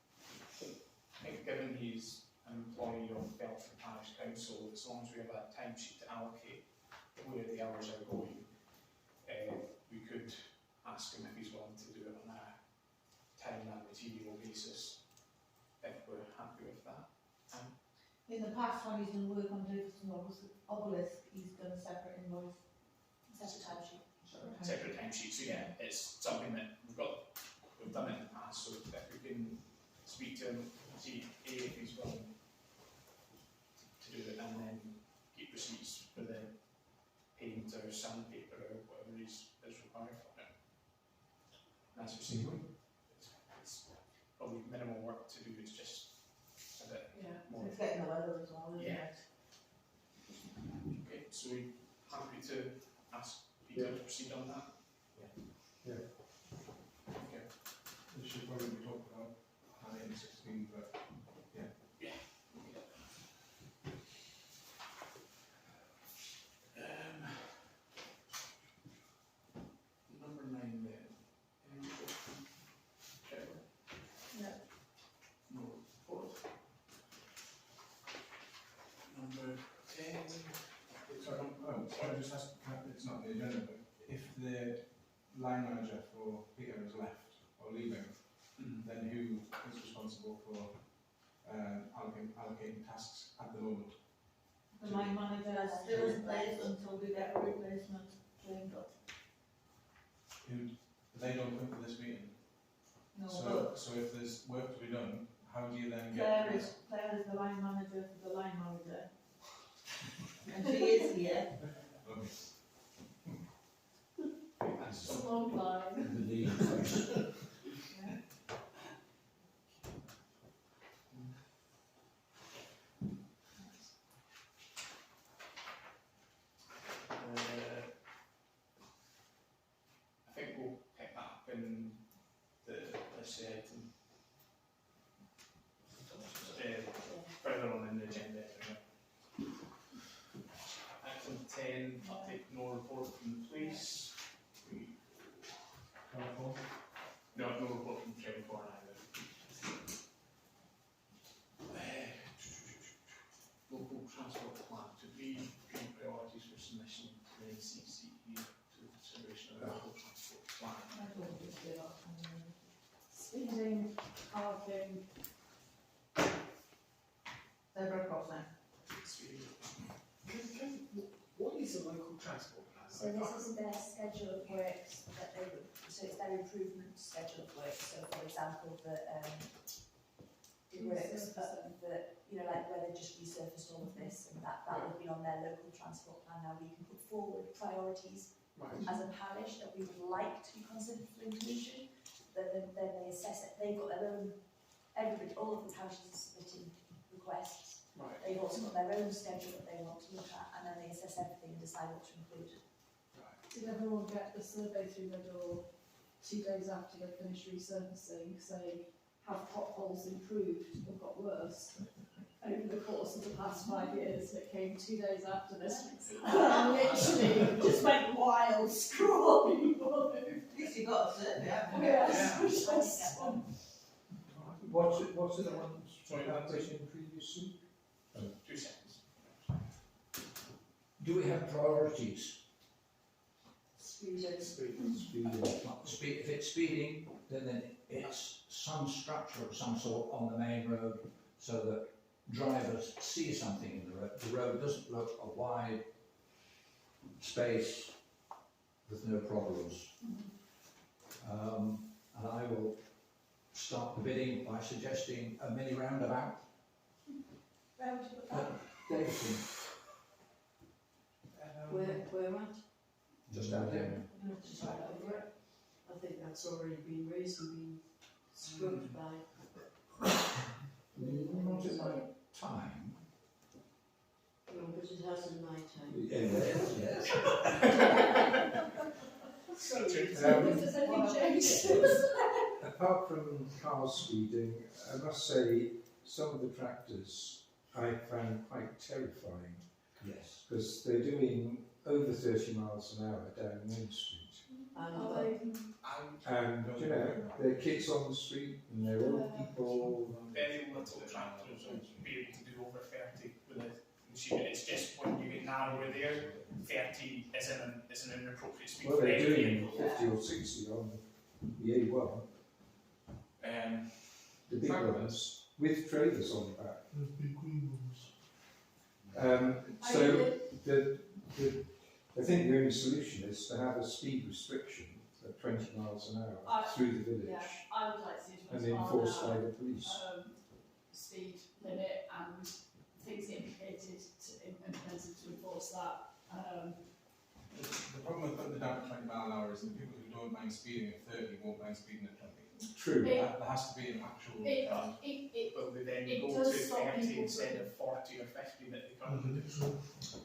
I think given he's an employee of Felton Parish Council, as long as we have a timesheet to allocate where the hours are going, we could ask him if he's willing to do it on a time and material basis, if we're happy with that. In the past, when he's done work on Davidson obelisk, he's done a separate invoice. Separate timesheet. Separate timesheet, so yeah, it's something that we've done it in the past, so if we can speak to him, see if he's willing to do it, and then keep receipts for the paint or sandpaper or whatever is required for it. That's receivable. It's probably minimal work to do, it's just a bit Yeah, more. it's getting the weather as well, isn't Yeah. it? Okay, so we happy to ask Peter to proceed on that? Yeah. Okay. We should probably talk about 116, but Yeah. I just ask, it's not on the agenda, but if the line manager for Peter has left or leaving, then who is responsible for allocating tasks at the moment? The line manager is still in place until we get a replacement trained up. They don't come to this meeting. No, So if there's work to be done, how do you then Claire get? is the line manager for the line manager. And she is here. It's a long line. The lead first. I think we'll pick that up in this item. Further on in the agenda. Item 10, update no report from the police. No report from Trevor either. Local transport plan to be priorities for submission to the NCCE to consideration of the local transport plan. I don't think they are. Speeding, parking, Zebra crossing. What is a local transport plan? So this is their schedule of works that they would, so it's their improvement schedule of works. So for example, the works that, you know, like where they just resurfaced all of this, and that would be on their local transport plan. Now we can put forward priorities as a parish that we would like to be considered for inclusion. Then they assess it. They've got their own, all of the parishes are submitting requests. Right. They've also got their own schedule that they want to look at, and then they assess everything and decide what to include. did everyone get the survey through their door 2 days after they finished resurfacing, saying, have potholes improved or got worse over the course of the past 5 years? It came 2 days after this. And literally just went wild, scrolling for them. At least you got a survey, haven't you? Yes. What's the one question previously? 2 seconds. Do we have priorities? Speeding. Speeding. If it's speeding, then it's some structure of some sort on the main road so that drivers see something in the road. The road doesn't look a wide space with no problems. And I will start the bidding by suggesting a mini roundabout. Where would you put that? Davidson, Where at? just out there. Just right over it. I think that's already been raised and been scrubbed by. Not in my time. No, but it has in my time. Yes. Apart from car speeding, I must say some of the tractors I found quite terrifying Yes. because they're doing over 30 miles an hour down Main Street. And, you know, there are kids on the street and there are old people. Very little tractors will be able to do over 30 with a machine. It's just when you get narrower there, 30 isn't an appropriate speed Well, for they're any doing vehicle. 50 or 60 on the A1, the big ones, with trailers on the back. So I think the only solution is to have a speed restriction at 20 miles an hour through the village Yeah, I would like to see it and as well enforced by now. the police. Speed limit and things implicated implemented to enforce that. The problem with putting it down to 20 mile an hour is that people who don't mind speeding at 30 won't mind speeding at 20. True. It- There has to be an actual. But we then It go does to stop 30 people instead from- of 40 or 50 that they currently do.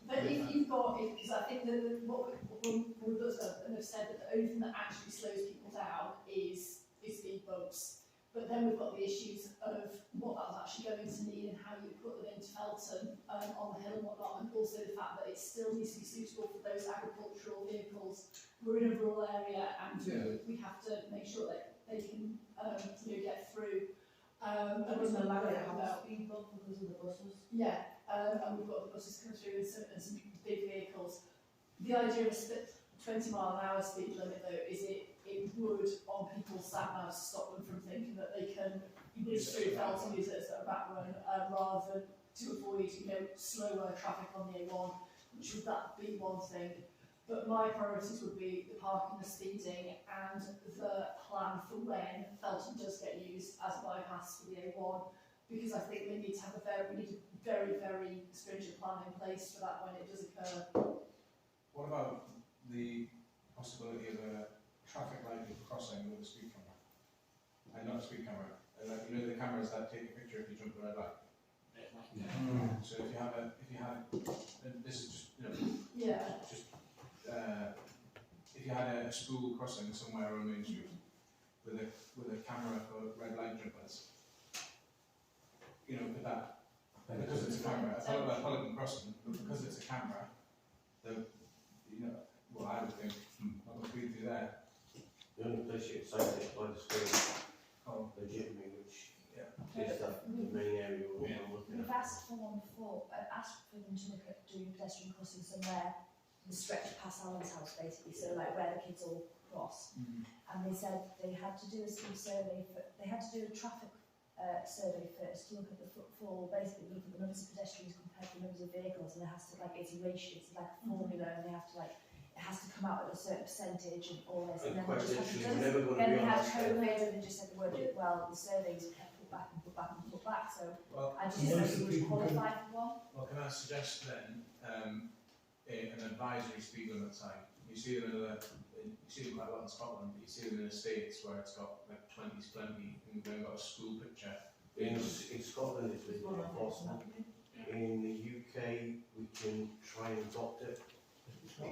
But if you've got, because I think that what we've looked at and have said that the only thing that actually slows people down is speed bumps. But then we've got the issues of what that's actually going to mean and how you put them into Felton on the hill and whatnot, and also the fact that it still needs to be suitable for those agricultural vehicles. We're in a rural area and we have to make sure that they can get through. There And was we're no not lack worried of about speed bump because of the buses. yeah, and we've got the buses coming through and some big vehicles. The idea of a 20-mile-an-hour speed limit, though, is it would, on people's sat navs, stop them from thinking that they can use through Felton, use it as a back run, rather than to avoid, slower traffic on the A1, which would that be one thing. But my priorities would be the parking, the speeding, and the plan for when Felton does get used as a bypass for the A1, because I think we need to have a very, very stringent plan in place for that when it does occur. What about the possibility of a traffic light crossing with a speed camera? Not a speed camera, like the cameras that take a picture if you jump the red light. So if you had, and this is just, if you had a school crossing somewhere on Main Street with a camera for red light jumpers, could that, because it's a camera, it's not about Pelican Crossing, but because it's a camera, well, I would think, not going to speed through there. The only place you could cite it by the school, legitimately, which is the main area we're looking We've at. asked for one before, asked for them to look at doing pedestrian crossing somewhere, the stretch past Alan's house basically, so like where the kids all cross. And they said they had to do a school survey, they had to do a traffic survey first to look at the footfall, basically look at the numbers of pedestrians compared to the numbers of vehicles, and it has to it's a ratio, it's like a formula, and they have to it has to come out at a certain percentage and all this, and then quite they just literally, we're never going to then be they on had that scale. COVID and they just said the word, well, the surveys kept put back and put back and put back, so Well, I just think you would qualify for one. well, can I suggest then an advisory speed limit sign? You see them you see them quite a lot in Scotland, but you see them in the States where it's got like 20's plenty, and we've got a school picture. In Scotland, it's legally enforceable. In the UK, we can try and adopt it. The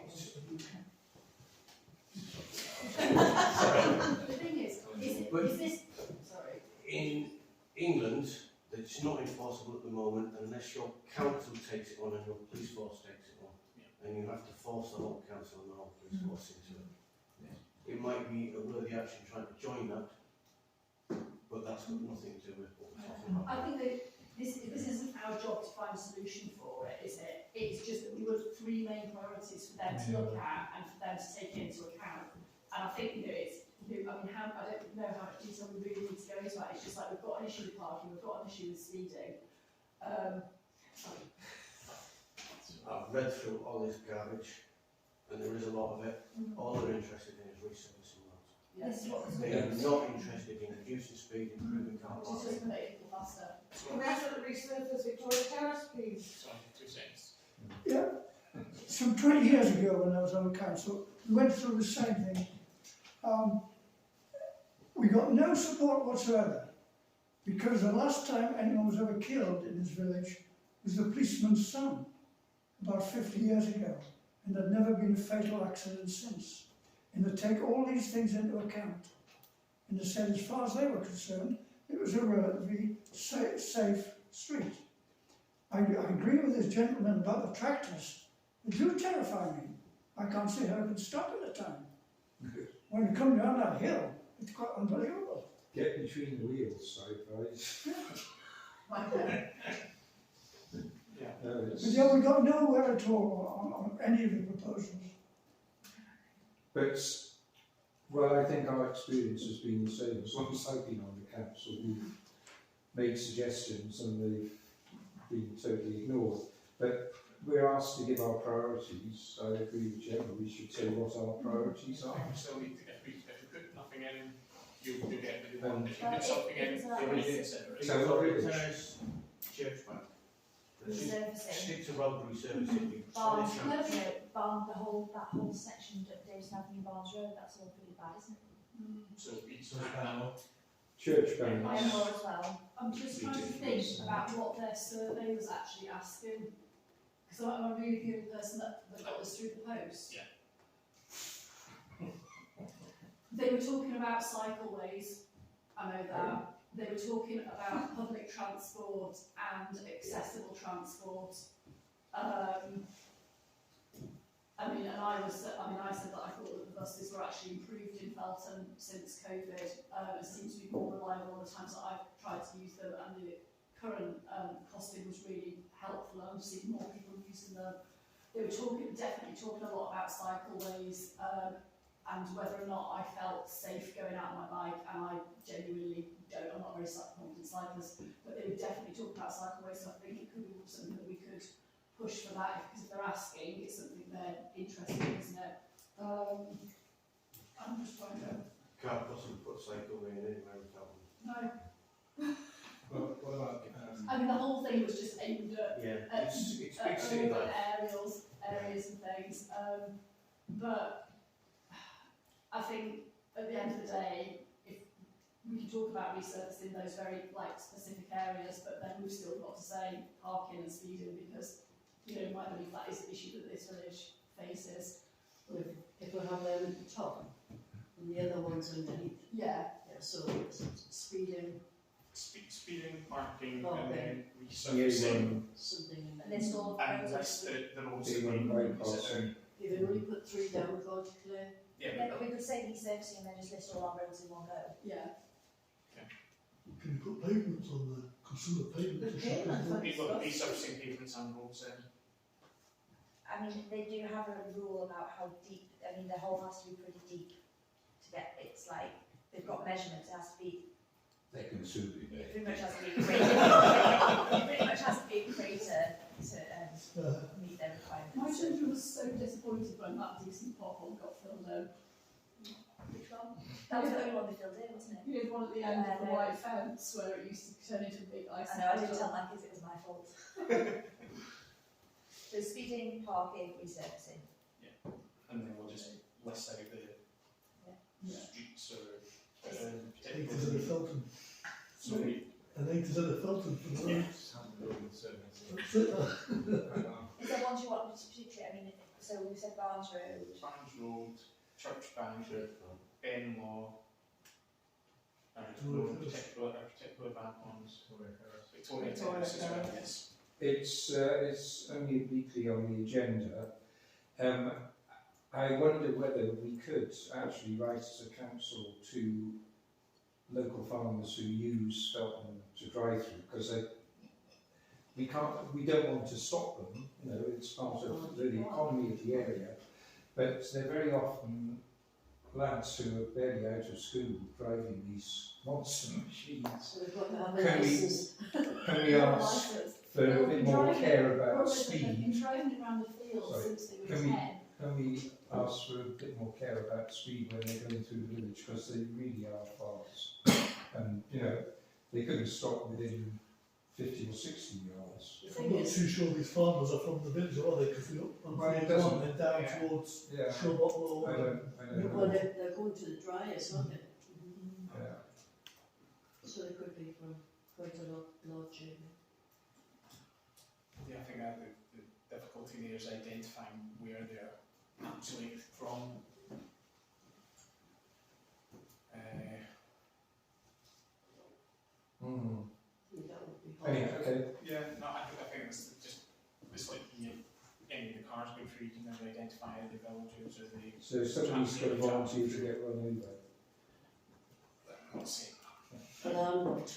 thing is this, sorry. In England, it's not enforceable at the moment unless your council takes it on and your police force takes it on. And you have to force the whole council and the whole police force into it. It might be a worthy action trying to join that, but that's got nothing to do with what we're talking about. I think that this isn't our job to find a solution for it, is it? It's just that we would have three main priorities for them to look at and for them to take into account. And I think, it's, I don't know how much detail we really need to go into that. It's just like we've got an issue with parking, we've got an issue with speeding. I've read through all this garbage, and there is a lot of it. All they're interested in is resurfacing roads. Yes, They are not interested in reducing speed, improving car just parking. to make people faster. Can we ask that the resurface Victoria Terrace, please? Sorry, 2 seconds. Yeah, some 20 years ago when I was on the council, we went through the same thing. We got no support whatsoever, because the last time anyone was ever killed in this village was the policeman's son, about 50 years ago, and there'd never been a fatal accident since. And they take all these things into account. And they said, as far as they were concerned, it was a relatively safe street. I agree with this gentleman about the tractors. They do terrify me. I can't see how I could stop at a time. When you come down that hill, it's quite unbelievable. Get between the wheels, so guys. But yeah, we got nowhere at all on any of the proposals. But, well, I think our experience has been the same. As long as I've been on the council, we've made suggestions and they've been totally ignored. But we're asked to give our priorities, so I agree with Gemma, we should say what our priorities I are. think we still need to, if we put nothing in, you'll get the one. If you put something in, you'll reconsider it. So, Victoria Terrace, Church Bank. Resurfacing. Stick to road resurfacing. Barnes, that whole section of Davis Avenue, Barnes Road, that's all pretty bad, isn't it? So it's Church bank. I know as well. I'm just trying to think about what their survey was actually asking. Because I'm really the only person that got this through the post. Yeah. They were talking about cycleways, I know that. They were talking about public transport and accessible transport. I said that I thought that the buses were actually improved in Felton since COVID. It seems to be more reliable the times that I've tried to use them, and the current costing was really helpful. I'm seeing more people using them. they were definitely talking a lot about cycleways, and whether or not I felt safe going out on my bike, and I genuinely don't, I'm not a very confident cyclist, but they were definitely talking about cycleways, so I think it could be something that we could push for that, because if they're asking, it's something they're interested in, isn't it? I'm just trying to... Can't possibly put cycleway in anywhere in Felton. No. Well, what about, I mean, the whole thing was just aimed at It's big city urban life. areas and things. But I think at the end of the day, if we can talk about resurfacing those very specific areas, but then we've still got to say parking and speeding, because my belief that is an issue that this village faces. Well, if we have them at the top and the other ones underneath. Yeah. Yeah, so it's speeding. Speeding, parking, Oh, and okay. then resurfacing, Something in And this all and list the roads that Being we on consider. You can only put 3 down, can't you, Claire? Yeah, Yeah, but we could say resurfacing and then just list all our roads in one go. Yeah. Can you put pavements on there? Because some of the pavements are shut. people resurfacing pavements and roads in. I mean, they do have a rule about how deep, I mean, the hole has to be pretty deep to get, it's like, they've got measurements, it has to be, They can sue you it there. pretty much has to be greater, it pretty much has to be greater to meet their requirements. My children were so disappointed when that decent pothole got filled in. Which one? That was the only one they filled in, wasn't it? You know, the one at the end of the white fence where it used to turn into a big ice. I know, I didn't tell my kids it was my fault. So speeding, parking, resurfacing. And then we'll just list out the streets or Eight is in the Felton. Sorry. And 8 is in the Felton for the road. That's it. Is there ones you want to particularly, I mean, so we said Barnes Road. Barnes Road, Church Bank, Benlaw, particular bad ones. Victoria Terrace as well, yes. It's only obliquely on the agenda. I wonder whether we could actually write as a council to local farmers who use Felton to drive through, because we don't want to stop them, it's part of the economy of the area, but they're very often lads who are barely out of school driving these monster machines. So we've got to have a license. Can we ask for a bit more care about speed? They've been driving around the field since they were 10. Can we ask for a bit more care about speed when they're going through the village, because they really are fast, and they couldn't stop within 50 or 60 yards. I'm not too sure these farmers are from the village, are they? Because we're on the one and down towards Showbot Law. I don't Well, know. they're going to the dryers, aren't they? Yeah. So they could be from quite a large area. Yeah, I think the difficulty there is identifying where they're actually from. That would be hard. Anyway, okay. Yeah, no, I think it's just, it's like any of the cars go through, you can never identify the villages or the... So somebody's got to volunteer to get run over. I'm not saying that. But I'm not.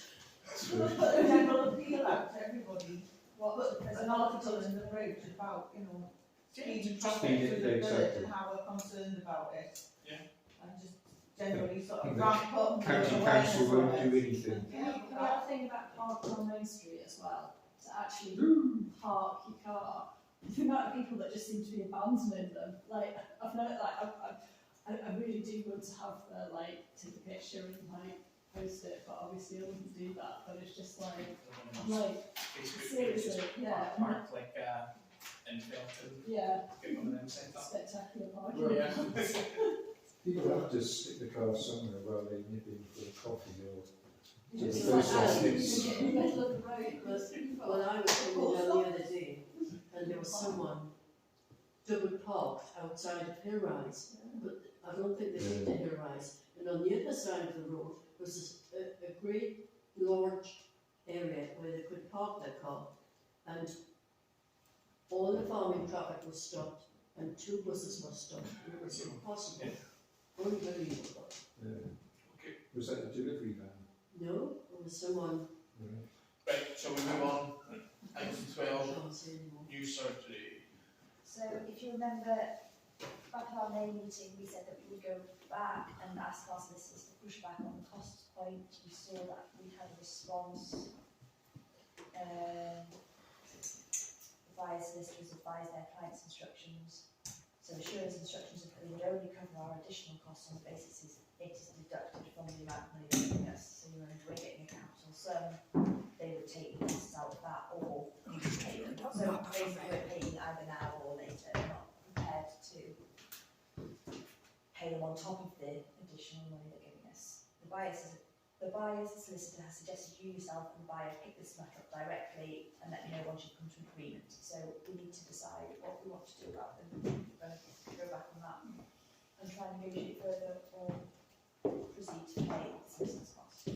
Put a general appeal out to everybody. There's an article in the Bridge about, speeding traffic through the village and how we're concerned about it. Yeah. And just generally sort The of ramp up County the Council awareness won't of do it. anything. Can we have a thing about parking on Main Street as well? To actually park your car. The amount of people that just seem to be abandoning them. I've noticed, I really do want to have take a picture and post it, but obviously I wouldn't do that. But it's just seriously, yeah. Park in Felton. Yeah. Get one of them set up. Spectacular parking. Well, Yeah. People have to stick the car somewhere while they nip in for a coffee or to It's the like post that. office. In the middle of the road. Well, I was coming down the other day, and there was someone double parked outside of Hill Rise, but I don't think they did the Hill Rise. And on the other side of the road was a great large area where they could park their car, and all the farming traffic was stopped, and 2 buses were stopped. It was impossible. Unbelievable. Yeah. Was that a delivery van? No, it was someone. Right, shall we move on? Item 12, Can't say anymore. new surgery. So if you remember, back at our May meeting, we said that we would go back and ask our solicitors to push back on the costs point. We saw that we had a response. The buyer's solicitors advised their clients' instructions. So assurance instructions that they would only cover our additional costs on the basis it is deducted from the amount of money they're giving us. So we're getting a capital sum, they would take the costs out of that or pay them. So basically we're paying either now or later, not prepared to pay them on top of the additional money they're giving us. The buyer's solicitor has suggested you yourself and the buyer pick this matter up directly and let me know once you've come to an agreement. So we need to decide what we want to do about them. We're going to go back on that and try and negotiate further or proceed to pay the solicitor's costs.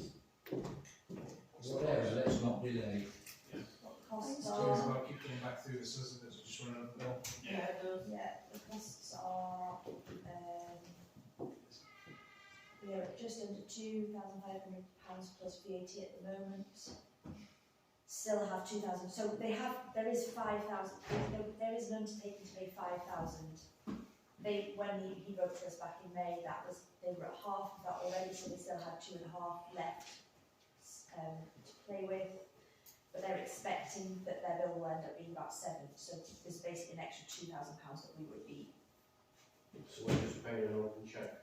Whatever, let's not delay. What the costs So it's are, about keep coming back through the solicitors, or just running up the bill. Yeah, it does. the costs are, we are at just under £2,500 plus VAT at the moment. Still have 2,000. So there is 5,000. There is an undertaking to pay 5,000. When he wrote to us back in May, they were at half of that already, so they still had 2.5 left to play with. But they're expecting that their bill will end up being about 7. So there's basically an extra £2,000 that we would be. So we're just paying an open cheque.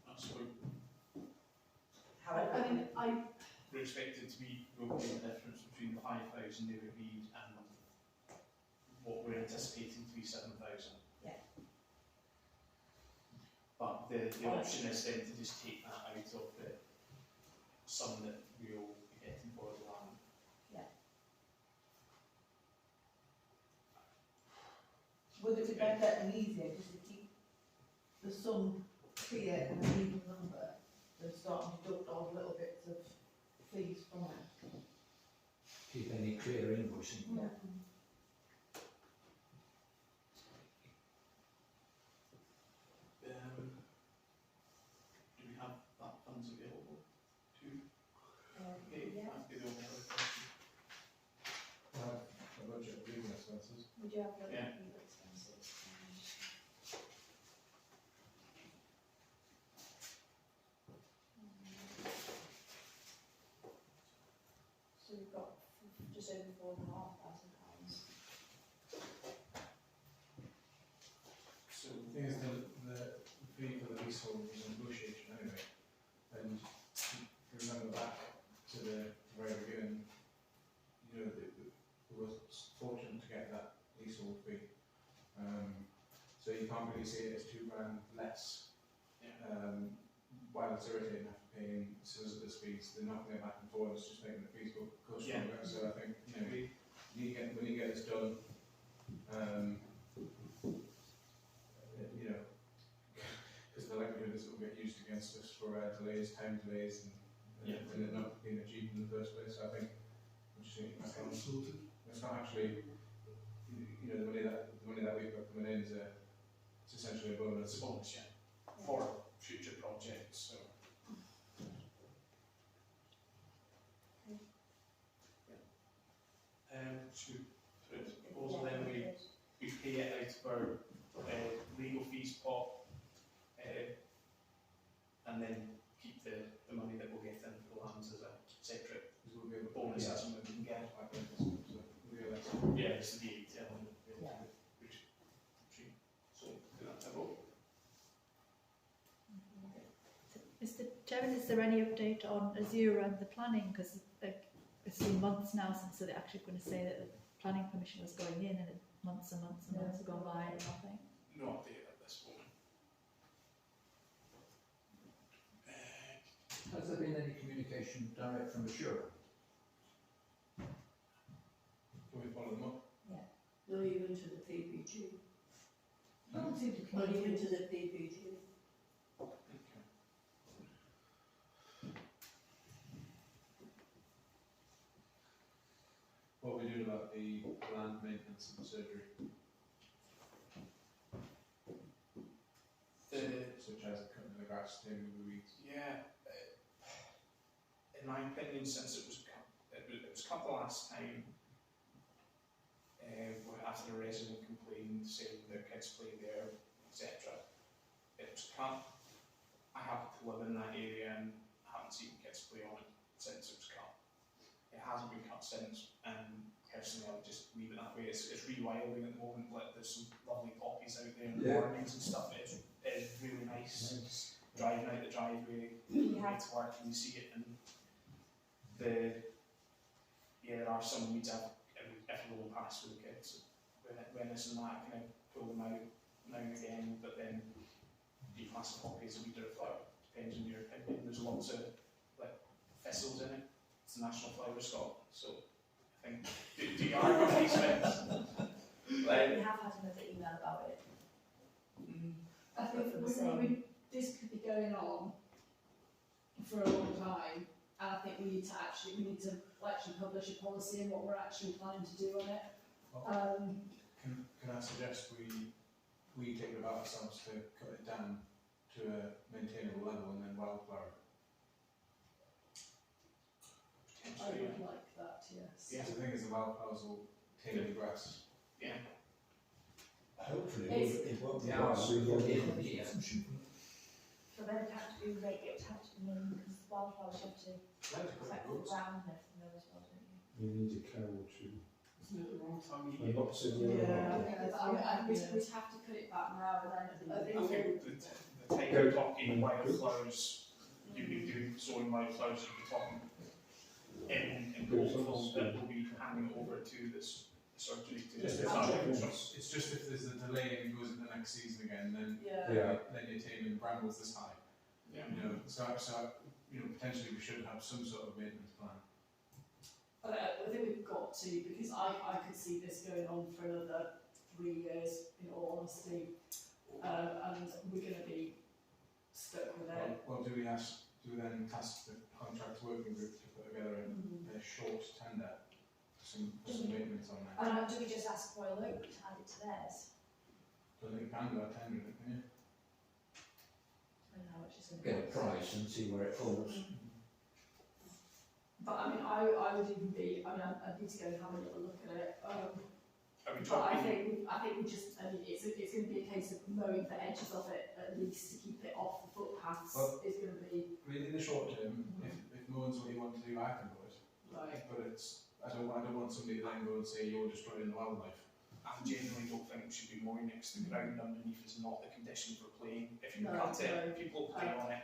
That's what However, we're expected to be, we'll pay the difference between the 5,000 they agreed and what we're anticipating to be 7,000. Yeah. But the option is then to just take that out of the sum that we'll be getting for the land. Would it be better and easier just to keep the sum clear and an even number than start to deduct all the little bits of fees from it? Keep any clear invoicing. Yeah. Do we have that funds available to pay? yeah, That'd be the only other question. A budget of legal expenses. we do have the Yeah. legal expenses. So we've got just over £4,500. So the thing is, the fee for the leasehold was a negotiation anyway, and if you remember back to the very beginning, you know, we were fortunate to get that leasehold fee. So you can't really see it as £2,000 less. While it's irritating after paying solicitors' fees, they're knocking it back and forth, it's just making the fees go stronger. So I think, you know, when you get this done, you know, because the likelihood is it will get used against us for delays, time delays, and it not being achieved in the first place. So I think we just need to crack on. It's not actually, you know, the money that we've got coming in is it's essentially a bonus. It's a bonus, yeah, for future projects. So. Should we put it as a proposal then we pay it out of our legal fees pot and then keep the money that we'll get in for the lands as a separate bonus as and when we can get it. Yeah, it's the VAT element. So do that to vote. Mr. Chairman, is there any update on Azure and the planning? Because it's been months now since they're actually going to say that the planning permission was going in, and months and months and months have gone by and nothing. No update at this point. Has there been any communication direct from Assura? Can we follow them up? No, even to the PPG. No one seemed to Not communicate. even to the PPG. What are we doing about the land maintenance and surgery? Such as cutting the grass, taking the weeds. Yeah, in my opinion, since it was cut the last time, I've after a resident complained saying their kids play there, etc. It was cut. I happen to live in that area and haven't seen kids play on it since it was cut. It hasn't been cut since, and personally I would just leave it that way. It's rewilding at the moment, like there's some lovely poppies out there in the mornings and stuff. It is really nice. Driving out the driveway, way to work, and you see it, and there are some weeds if you go past with the kids. When this and that, I kind of pull them out now and again, but then you class a poppy as a weed or a flower, depends on your opinion. There's lots of like thistles in it. It's a national flower of Scotland, so I think do you argue on these things? We have had another email about it. I think this could be going on for a long time, and I think we need to actually publish a policy and what we're actually planning to do on it. Can I suggest we take it about ourselves to cut it down to a maintainable level and then wildflower it? I would like that, yes. Yeah, the thing is the wildflowers will tame the grass. Yeah. Hopefully It's- it won't be ours before the end of the year. So then it would have to be because wildflowers have to affect the ground and everything though as well, don't you? You need a cow or two. Isn't it the wrong time of And year? lots of yellow. We'd have to cut it back now and then. I think the type of talking wildflowers, you'd be doing sowing wildflowers, you'd be talking in hopeful that will be handing over to this surgery to It's just if there's a delay and it goes into the next season again, then you're taming brambles this high. Yeah. You know, so potentially we should have some sort of maintenance plan. I think we've got to, because I could see this going on for another 3 years, in all honesty, and we're going to be stuck with it. Well, do we then task the contract working group to put together a short tender, some maintenance on that? And do we just ask Royal Oak to add it to theirs? So I think you can do a tender, can you? I don't know how much it's going to Get a price and see where it falls. But I mean, I would even be, I need to go and have a little look at it. Are we But I talking? think we just, I mean, it's going to be a case of mowing the edges of it at least to keep it off the footpaths. Well, is going to be Really, in the short term, if no one's what you want to do, I can do it. right. But I don't want somebody to then go and say you're destroying the wildlife. I genuinely don't think we should be mowing next to the ground underneath is not the condition for playing. If you No, cut it, people play on it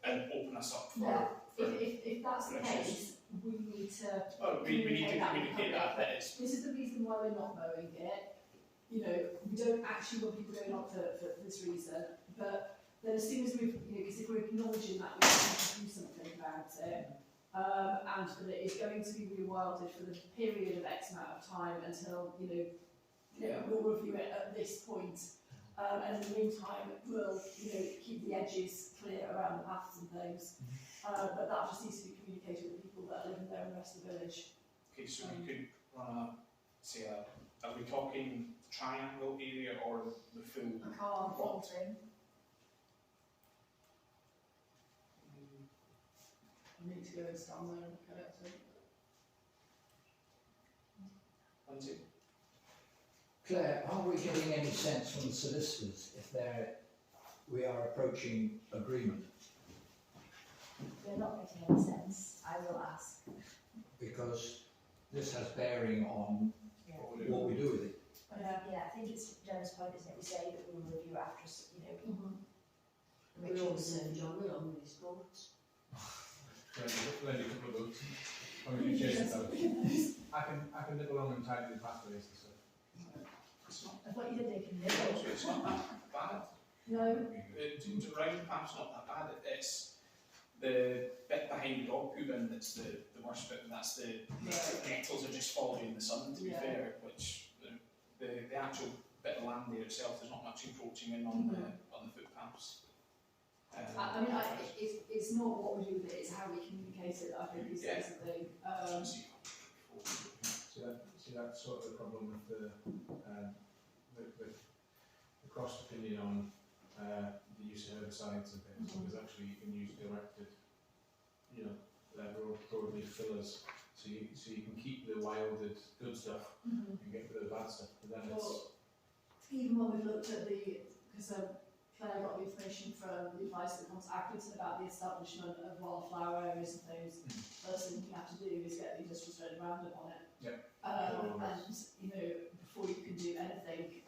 and open us up for. If that's the case, we need to. Oh, we need to communicate that. That is. This is the reason why we're not mowing it. You know, we don't actually want people going up for this reason. But then as soon as we've, because if we're acknowledging that we need to do something about it, and that it is going to be rewilded for the period of X amount of time until, we'll review it at this point. And in the meantime, we'll, keep the edges clear around the paths and things. But that just needs to be communicated with the people that live in there and the rest of the village. Okay, so we could run are we talking triangle area or the full? I can't want him. I need to go and stand there and look at it. Lindsay? Claire, are we getting any sense from the solicitors if we are approaching agreement? We're not getting any sense. I will ask. Because this has bearing on Yeah. what we do with it. I think it's Jenna's point, isn't it? We say that we will review after, We're all the same, John, we're on these boards. Lend a couple of votes. Or we can chase it out. I can nip along and tidy the pathways and stuff. I thought you did take him So it's not that bad. No. The round path's not that bad. It's the bit behind the dog poo bin that's the worst bit. That's the nettles are just following the sun, to be fair, which the actual bit of land there itself, there's not much encroaching in on the footpaths. It's not what we do with it, it's how we communicate it that I think is the thing. See, that's sort of the problem with the cross opinion on the use of herbicides and things, because actually you can use directed, probably fillers So you can keep the wilded good stuff and get rid of the bad stuff, but then it's... Even when we've looked at because Claire got the information from the advice that comes afterwards about the establishment of wildflower areas and things, first thing you have to do is get the industrial zone roundup on it. Yep. And, you know, before you can do anything,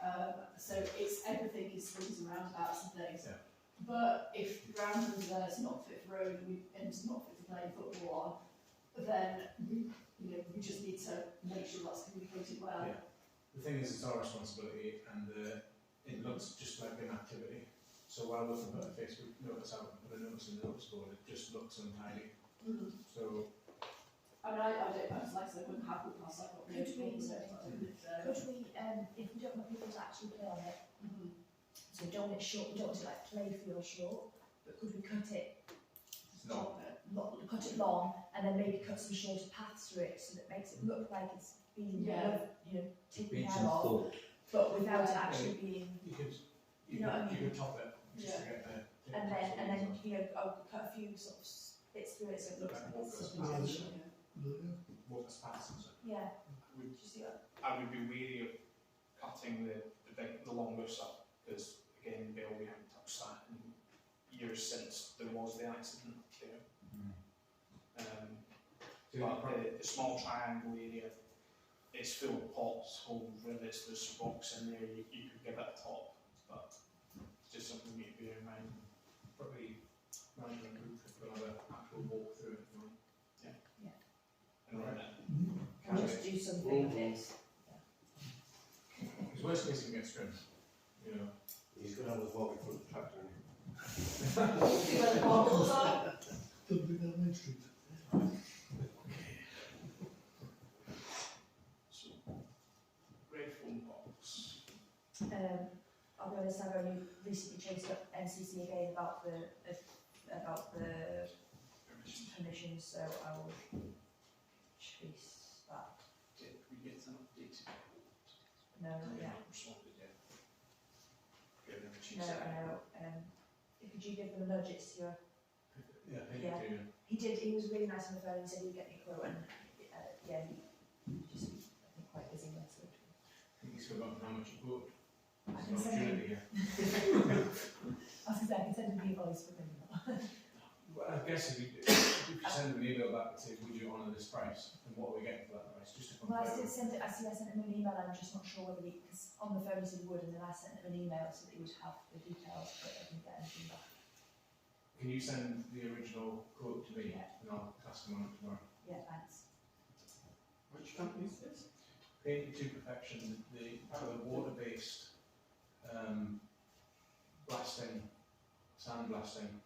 so it's everything is swings and roundabouts and things. Yeah. But if the ground under there is not fit for road and it's not fit for playing football on, then we just need to make sure that's communicated well. Yeah. The thing is, it's our responsibility, and it looks just like an activity. So while we can put a Facebook notice out and put a notice in the notice board, it just looks untidy. So, I mean, I just like I said, I wouldn't have it past like what we Could we, if we don't want people to actually play on it, so we don't want it short, we don't want it like play field short, but could we cut it long. cut it long, and then maybe cut some shorter paths through it, so that makes it look like it's being, taken Been care some of, thought. but without it actually being, you could know what I mean? you could top it just to get the... and then I'll cut a few sort of bits through it so it looks like it's substantial. Walker's paths and stuff. Yeah. I would, Do you see that? I would be wary of cutting the longer stuff, because again, Bill, we haven't touched that in years since there was the accident there. But the small triangle area, it's full of pots, holes, rivets, there's some rocks in there, you could give it a top, but it's just something we need to bear in mind. Probably management group could have an actual walk through it. And run it. And just do something with this. Because worst case, it gets trimmed, you know. He's going to have a walk in front of the tractor. See where the potholes are? Don't be down Main Street. So, red phone box. I'll be honest, I've only recently chased up NCC again about the permissions, so I will chase that. Did we get an update? No, not yet. Responded yet. We haven't ever changed No, it. I know. Could you give them a nudge? It's your. Yeah, I think Yeah. you do. He did. He was really nice on the phone. He said he'd get me a quote, and yeah, he just I think quite busy there. So. I think he's forgotten how much you quote. I It's can an send him. opportunity here. I was going to say I can send him the voice for him. Well, I guess if you send an email back and say, would you honour this price, and what are we getting for that price, just to Well, I confirm. did send it. I sent him an email. I'm just not sure whether because on the phone he said he would, and then I sent him an email so that he would have the details, but I didn't get anything back. Can you send the original quote to me, Yeah. and I'll ask them on it tomorrow. Yeah, thanks. Which company is this? Painted to perfection, the water-based blasting, sand blasting.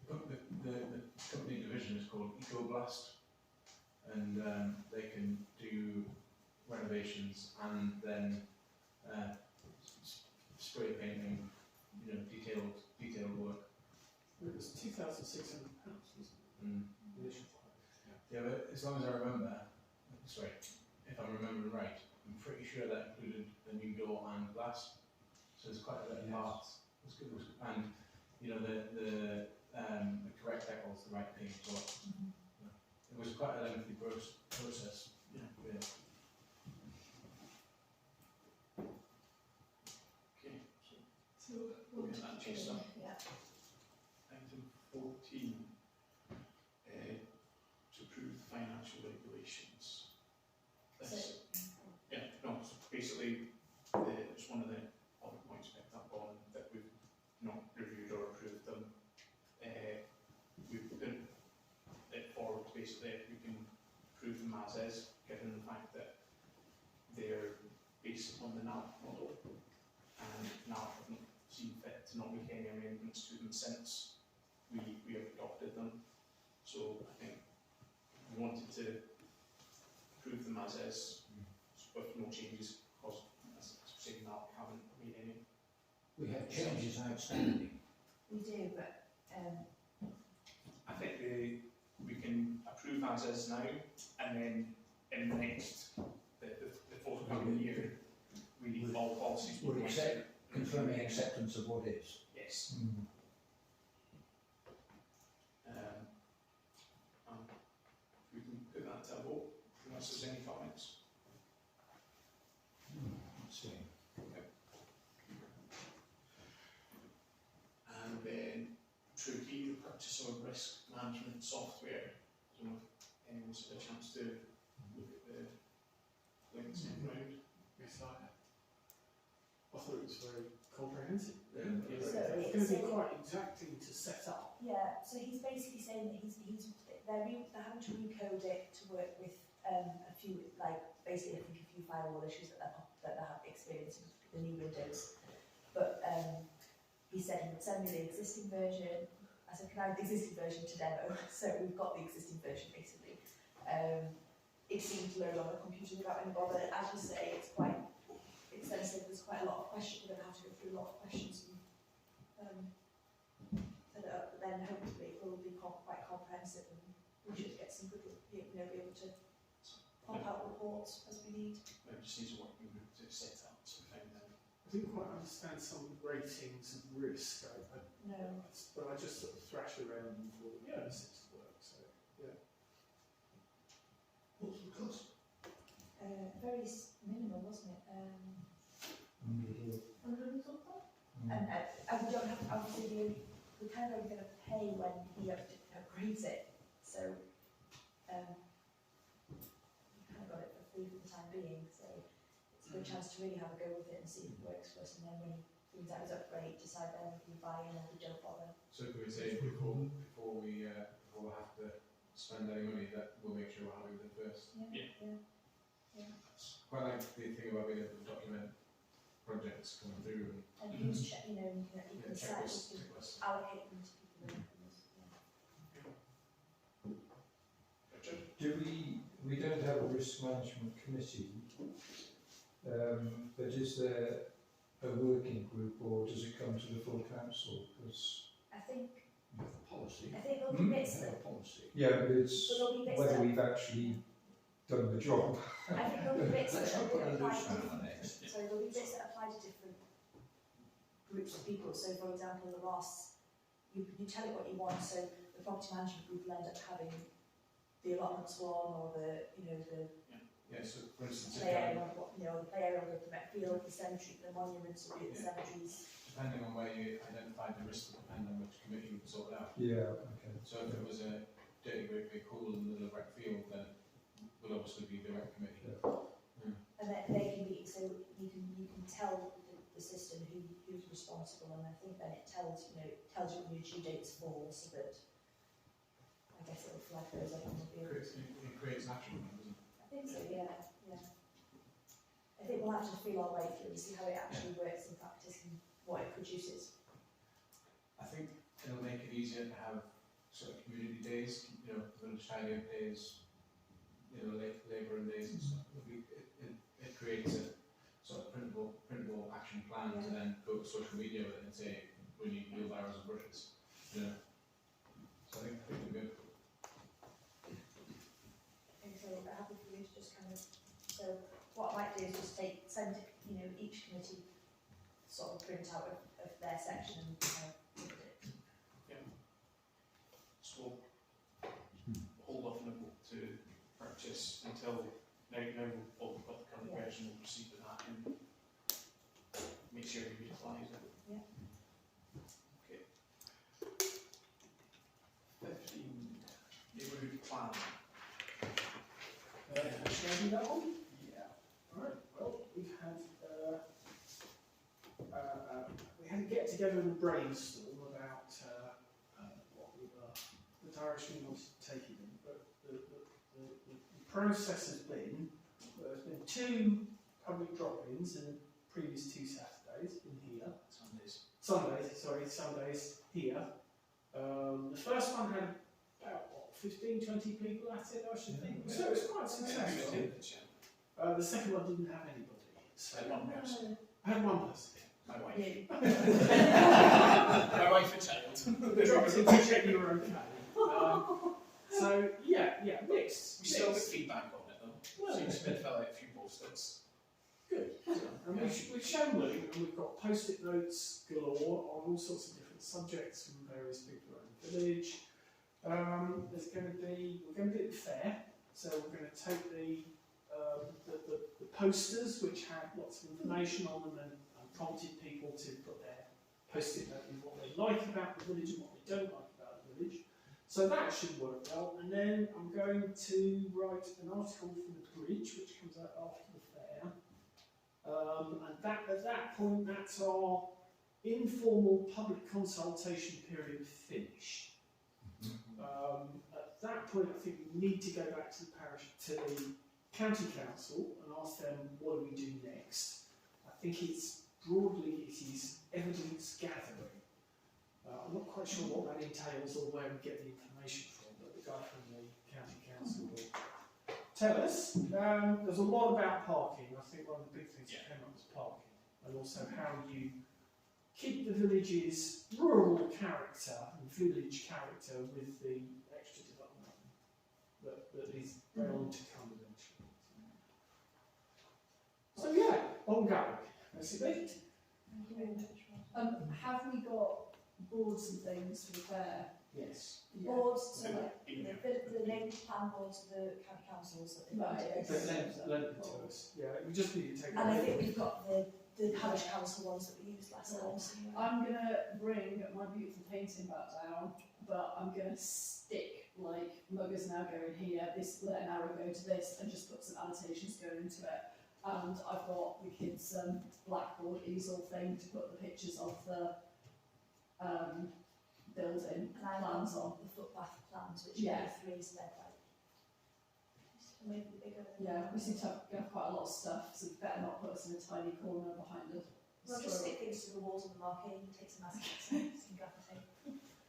The company division is called EcoBlast, and they can do renovations and then spray painting, detailed work. It was £2,600, wasn't it? Initial price. Yeah, but as long as I remember, sorry, if I'm remembering right, I'm pretty sure that included the new door and glass. So there's quite a bit of parts. It's good, and the correct decals, the right paint as well. It was quite a lengthy process. Yeah. Okay, So we'll get that chased up. Yeah. Item 14, to approve the financial regulations. This, so basically, it's one of the other points picked up on that we've not reviewed or approved them. We've put it forward to basically we can approve them as is, given the fact that they're based on the NAP model, and NAP haven't seen fit to not make any amendments to them since we have adopted them. So I think we wanted to approve them as is, with no changes, because as I was saying, NAP haven't made any. We have changes outstanding. We do, but I think we can approve as is now, and then in the next, the forthcoming year, we all policies will We're confirming acceptance of what is. Yes. some risk management software. I don't know if anyone's had a chance to look at the links in round. Yes, I thought it was very comprehensive. Yeah. It's So going to be quite exacting to set up. Yeah, so he's basically saying that they're having to recode it to work with a few, like basically I think a few firewall issues that they have experienced with the new Windows. But he said he would send me the existing version. I said, can I have the existing version to demo? So we've got the existing version basically. It seemed to load on a computer without any bother. As you say, it's quite extensive. There's quite a lot of questions. We're going to have to go through a lot of questions and set it up. But then hopefully it will be quite comprehensive, and we should get some good, be able to pop out reports as we need. It just needs a working group to set up something then. I didn't quite understand some of the ratings of risk, No. but I just sort of thrashed around and thought, yeah, this seems to work. So yeah. What's the cost? Very minimal, wasn't it? 100 and something? And we don't have, obviously, we're kind of only going to pay when he upgrades it. So, we kind of got it for free for the time being. So, it's a good chance to really have a go with it and see if it works for us. And then when he brings out his upgrade, decide then if we buy in or we don't bother. So could we say before we have to spend any money, that we'll make sure we're happy with it first? Yeah. Quite like the thing about being able to document projects coming through And who's check, you can decide checklists. to allocate them to people. Do we don't have a risk management committee, but is there a working group, or does it come to the full council? Because I think Policy. there'll be bits that Policy. yeah, but it's but there'll be bits whether that we've actually done the job. I think there'll be bits that Let's not put a apply loose to man on it. so there'll be bits that apply to different groups of people. So for example, the Ross, you tell it what you want. So the property management group will end up having the allotments one, or the So for instance, play area one, the play area will go to the Met Field, the cemetery, the monuments will be at the cemeteries. depending on where you identified the risk, will depend on which committee would sort it out. Yeah, okay. So if it was a dirty great big hole in the middle of rec field, then it will obviously be the rec committee. Yeah. And then they can be, so you can tell the system who's responsible, and I think then it tells you when your due dates fall, so that I guess it'll flag those up on the field. It creates an action plan, doesn't it? I think so, yeah. I think we'll have to feel our way through and see how it actually works in practice and what it produces. I think it'll make it easier to have sort of community days, village tidy up days, labouring days and stuff. It creates a sort of printable action plan to then go to social media with it and say, we need wheelbarrows and brushes. So I think we're good. Okay, so I'm happy for you to just kind of, so what I might do is just send each committee sort of print out of their section and kind of look at it. So we'll hold off on the vote to purchase until now we've got the current version, we'll proceed with that and make sure we utilise it. Yeah. Okay. 15. Neighbourhood plan. Shall I do that one? Yeah. Alright, well, we've had we had a get together and a brainstorm about what the direction we wanted to take it in, but the process has been, there's been 2 public drop-ins in the previous 2 Saturdays in here. Sundays here. The first one had about 15, 20 people at it, I should think. So it was quite successful. The second one didn't have anybody. So One person. I had one person. My wife. Yeah. My wife and child. Dropped in to check you were okay. So yeah, mixed. We still get feedback on it though. Well, So you just fill out a few post-its. Good. And we've shown Luke, and we've got post-it notes galore on all sorts of different subjects from various people around the village. We're going to do it fair, so we're going to take the posters, which had lots of information on them, and prompted people to put their post-it note in what they like about the village and what they don't like about the village. So that should work well, and then I'm going to write an article for the bridge, which comes out after the fair. And that, at that point, that's our informal public consultation period finished. At that point, I think we need to go back to the parish, to the county council, and ask them what do we do next. I think it's broadly it is evidence gathering. I'm not quite sure what that entails or where we get the information from, but the guy from the county council will tell us. There's a lot about parking. I think one of the big things that came up was parking, and also how you keep the village's rural character and village character with the extra development that is bound to come eventually. So yeah, ongoing. That's it. Have we got boards and things for the fair? Yes. Boards, so like the named plan boards of the county councils that they Right, do. Lend it to us. Yeah, we just need to take. And I think we've got the parish council ones that we used last time. I'm going to bring my beautiful painting back down, but I'm going to stick, like, muggers now going here, this, let an arrow go to this, and just put some annotations going into it. And I've got the kids' blackboard easel thing to put the pictures of the building plans on. The footpath plans, which Yeah. are 3 instead, like. Maybe bigger than Yeah, we seem to have quite a lot of stuff, so better not put us in a tiny corner behind it. Well, just stick things to the walls of the marquee, take some masking, some gaffer tape.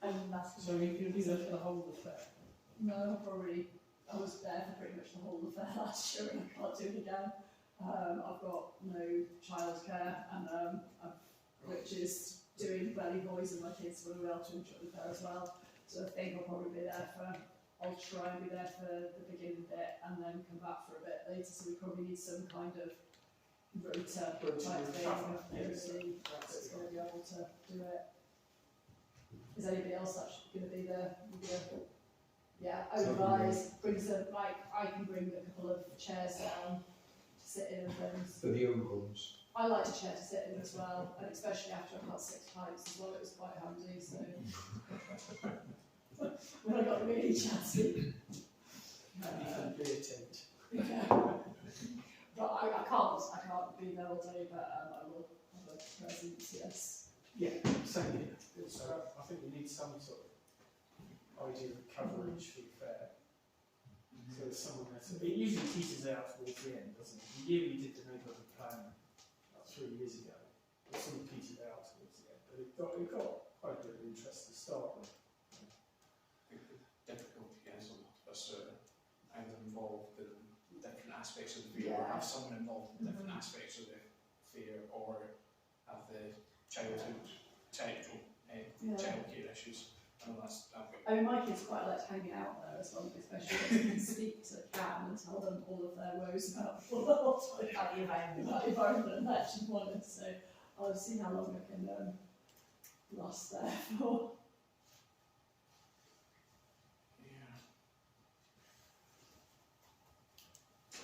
And masking. So you can do that for the whole of the fair? No, I was there for pretty much the whole of the fair last year and I can't do it again. I've got no childcare and which is doing belly boys and my kids will be able to enjoy the fair as well. So I think I'll probably be there I'll try and be there for the beginning bit and then come back for a bit later. So we probably need some kind of rota type thing of everybody that's going to be able to do it. Is anybody else actually going to be there? Yeah, authorise, bring some, like, I can bring a couple of chairs down to sit in and things. For the old ones. I like a chair to sit in as well, and especially after I've had 6 pints as well, it was quite handy, so. When I got really chatty. Beer tent. Yeah. But I can't be there all day, but I will have a presence, yes. Yeah, same here. So I think we need some sort of idea of coverage for the fair. So there's someone there. So it usually teeters out towards the end, doesn't it? The year we did the neighbourhood plan about 3 years ago, it sort of petered out towards the end, but it got quite a bit of interest to start with. I think the difficulty is a lot of us are either involved in different aspects of the fair, or have someone involved in different aspects of the fair, or have the childhood childcare issues. And that's, I mean, my kids quite like hanging out there as well, especially when they can speak to the cat and tell them all of their woes about the environment and actually want it. So I'll see how long I can last there for.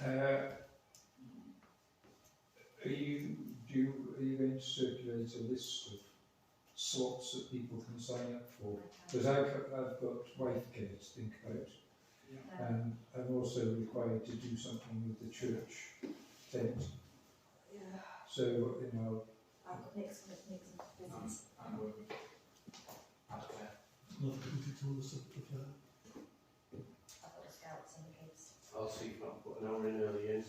Are you going to circulate a list of slots that people can sign up for? Because I've got wife care to think about, and I'm also required to do something with the church tent. Yeah. So, you know. I've got mixed business. I'm working with Adelaide. Not committed to the fair. I've got the scouts and the kids. I'll see if I can put an hour in early in.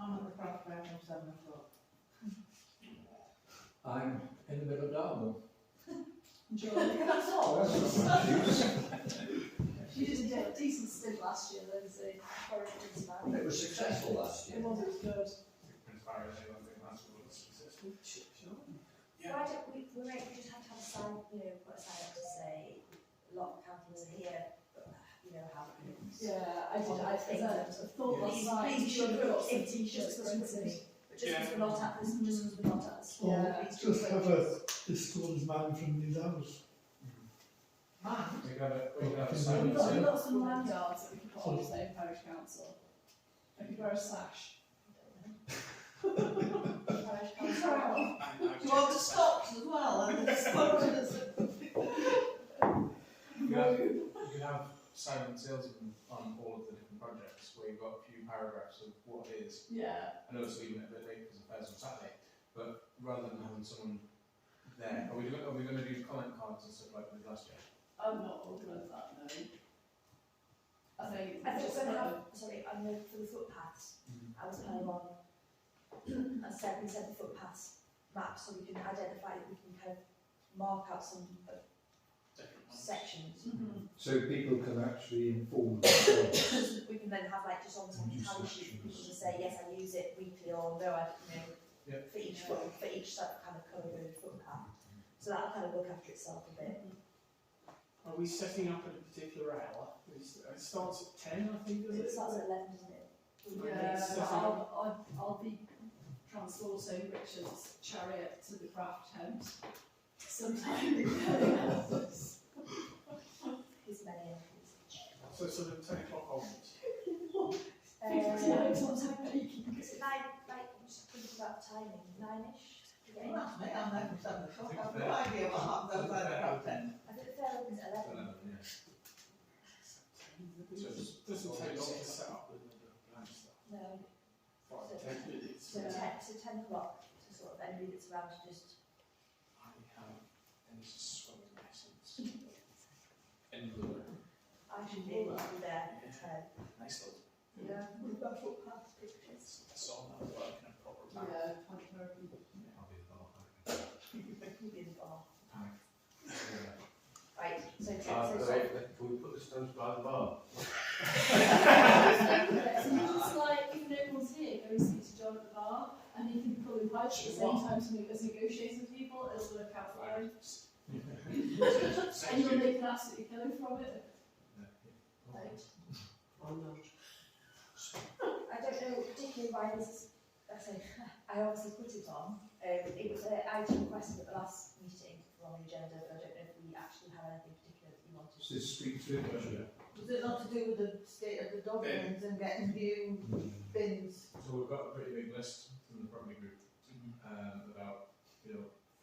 I'm at the craft fair from 7 o'clock. I'm in the middle of Dartmoor. Enjoy. That's all. That's not my shoes. She did a decent stint last year, Lindsay. It was successful last year. It was good. Prince Parish, I think that's what was successful. Why don't we just have to have a sign, put a sign up to say, a lot of councillors are here, but, how many. Yeah, I did. I thought last night. Please, should have got some t-shirts printed. But just because we're not at this, just because we're not at the school. Yeah. Just have a disclose man from these hours. Man. We got a We've sign. got some lanyards that we can put on, say, Parish Council. I could wear a sash. Do you want the stocks as well? And the room. You could have silent salesmen on all of the different projects, where you've got a few paragraphs of what it is. Yeah. I know it's leaving it a bit late because the fair's on Saturday, but rather than having someone there, are we going to do comment cards and stuff like we did last year? I'm not organised that, no. I think I think just we're kind gonna have, sorry, I know for the footpaths, I was kind of on, I said, we said the footpaths map, so we can identify, we can kind of mark out some sections. So people can actually inform themselves. We can then have like just almost like a tally sheet for people to say, yes, I use it weekly, or no, I, for each for each sort of kind of colour road footpath. So that'll kind of look after itself a bit. Are we setting up at a particular hour? It starts at 10, I think, does it? It starts at 11, doesn't it? Yeah, but I'll be transporting Richard's chariot to the craft tent sometime in the early hours. His many entries. So sort of 10 o'clock onwards. 50 items I'm making. Is it 9, like, I'm just thinking about the timing, 9-ish? Well, that's me, I'm there from 7 o'clock, I've no idea what happens outside the crowd tent. I think the fair opens at 11. So it doesn't take long to set up with the plan stuff. No. 5 to 10 minutes. So 10 o'clock to sort of anybody that's around to just. I have any swimming lessons in blue. I should be able to be there at 10. Nice little. Yeah, we've got footpath pictures. I saw that working in a proper time. Yeah, 2030. I'll be the bar. You'll be in the bar. Panic. Right, so Can we put the stones by the bar? So you just like, if no one's here, go and speak to John at the bar, and he can be pulling pipes at the same time to make us negotiate with people, it'll work out fine. And you'll make an absolutely killing from it. Right. I'm not. I don't know particularly why this is, I obviously put it on. It was an item requested at the last meeting on the agenda, but I don't know if we actually had anything particular that you wanted. Does this speak to it? Was it not to do with the state of the dog bins and getting new bins? So we've got a pretty big list from the property group about,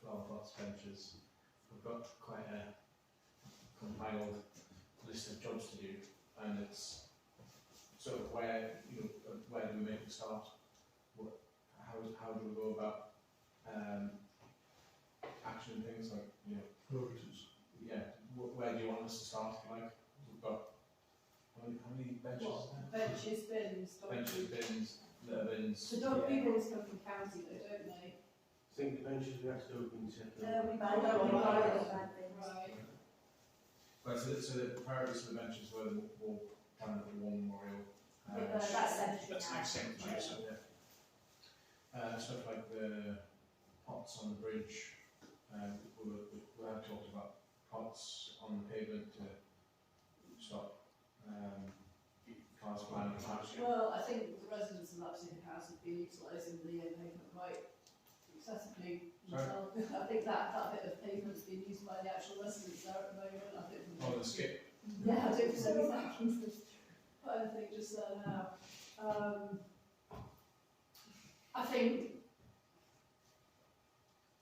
flower pots, benches. We've got quite a compiled list of jobs to do, and it's sort of where do we make a start? How do we go about action things like Priorities. where do you want us to start? If you like, we've got how many benches? Benches, bins, Benches, bins, litter bins. The dog bins come from county though, don't they? I think the benches we have to open separate. We buy things. Right. Right, so the priorities for the benches were the wall, kind of the war memorial. That's cemetery That's now. next cemetery, so Stuff like the pots on the bridge. We have talked about pots on the pavement to stop cars flying past. Well, I think the residents of Lapsing House have been utilising the pavement quite excessively. Sorry? I think that bit of pavement's been used by the actual residents there at the moment. I think. Oh, the skip. Yeah, I don't think so exactly. But I think just there now. I think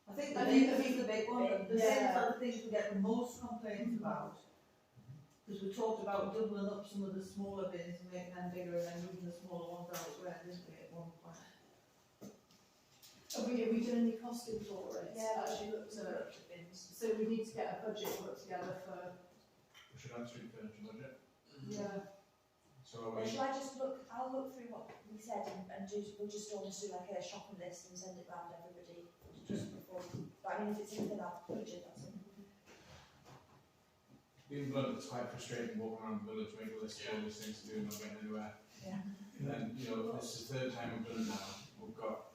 the big one, the bins are the things we get the most complaints about. Because we talked about doubling up some of the smaller bins and making them bigger and then moving the smaller ones elsewhere, didn't we, at one point? have we done any costing for it? Yeah, Actually looked at the bins. So we need to get a budget put together for. We should have street furniture budget. Yeah. So Or shall I just look, I'll look through what we said and we'll just almost do like a shopping list and send it round everybody just before. But I mean, if it's within our budget, that's something. being blunt, it's quite frustrating walking around the village, making a list of all these things to do and not getting anywhere. Yeah. And then, this is the third time we've done it now. We've got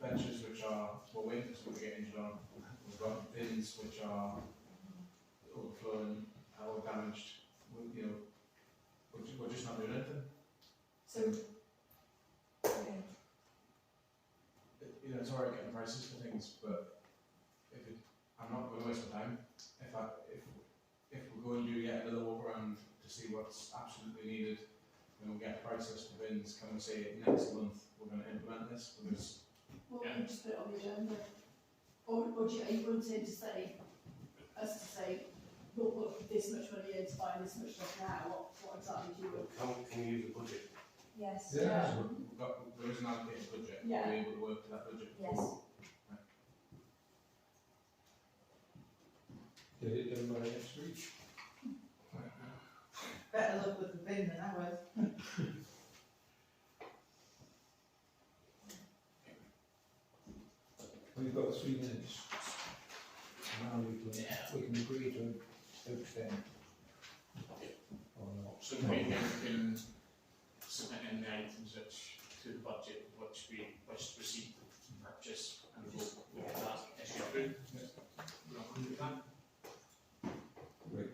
benches which are, waiting for someone to get injured on. We've got bins which are overflowing or damaged. We're just not doing anything. So, Okay. It's alright getting prices for things, but I'm not going to waste my time. If we're going to do yet another walk around to see what's absolutely needed, and we'll get a price list for bins, can we say next month we're going to implement this? Because well, we can just put it on the agenda. Or are you wanting to say, us to say, we'll put this much money in to buy this much stuff now, what exactly do you? Can we use a budget? Yes. Yeah. There is an allocated budget, Yeah. we're able to work to that budget. Yes. Get it done by next week. Better luck with the bin than ours. We've got 3 minutes. Now we can agree to extend. Or not. So we can submit in the items which, to the budget which we wish to receive and purchase, and we'll get that issue through. We're not going to do that. Great.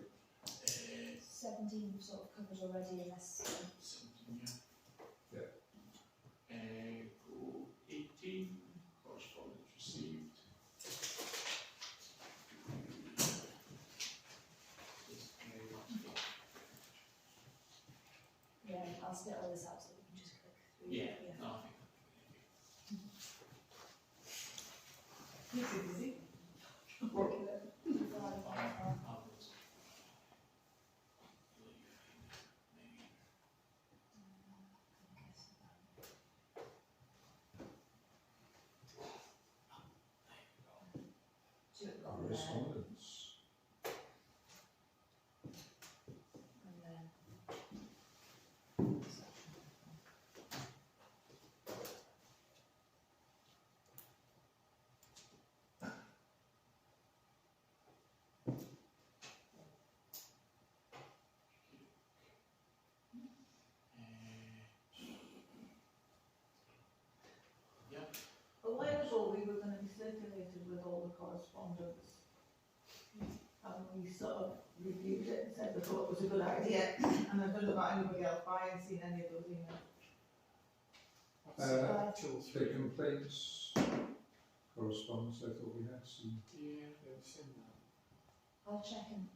17 sort of covers already unless. 17, yeah. Go 18, correspondence received. Yeah, I'll split all this out so we can just click through. Yeah, no, I think. You're too busy. Correspondence. And then. A while ago, we were going to be circulated with all the correspondence. And we sort of reviewed it and said we thought it was a good idea. And I don't know about anybody else, but I haven't seen any of those emails. The complaints correspondence, I thought we had seen. Yeah, I've seen that. I'll check and,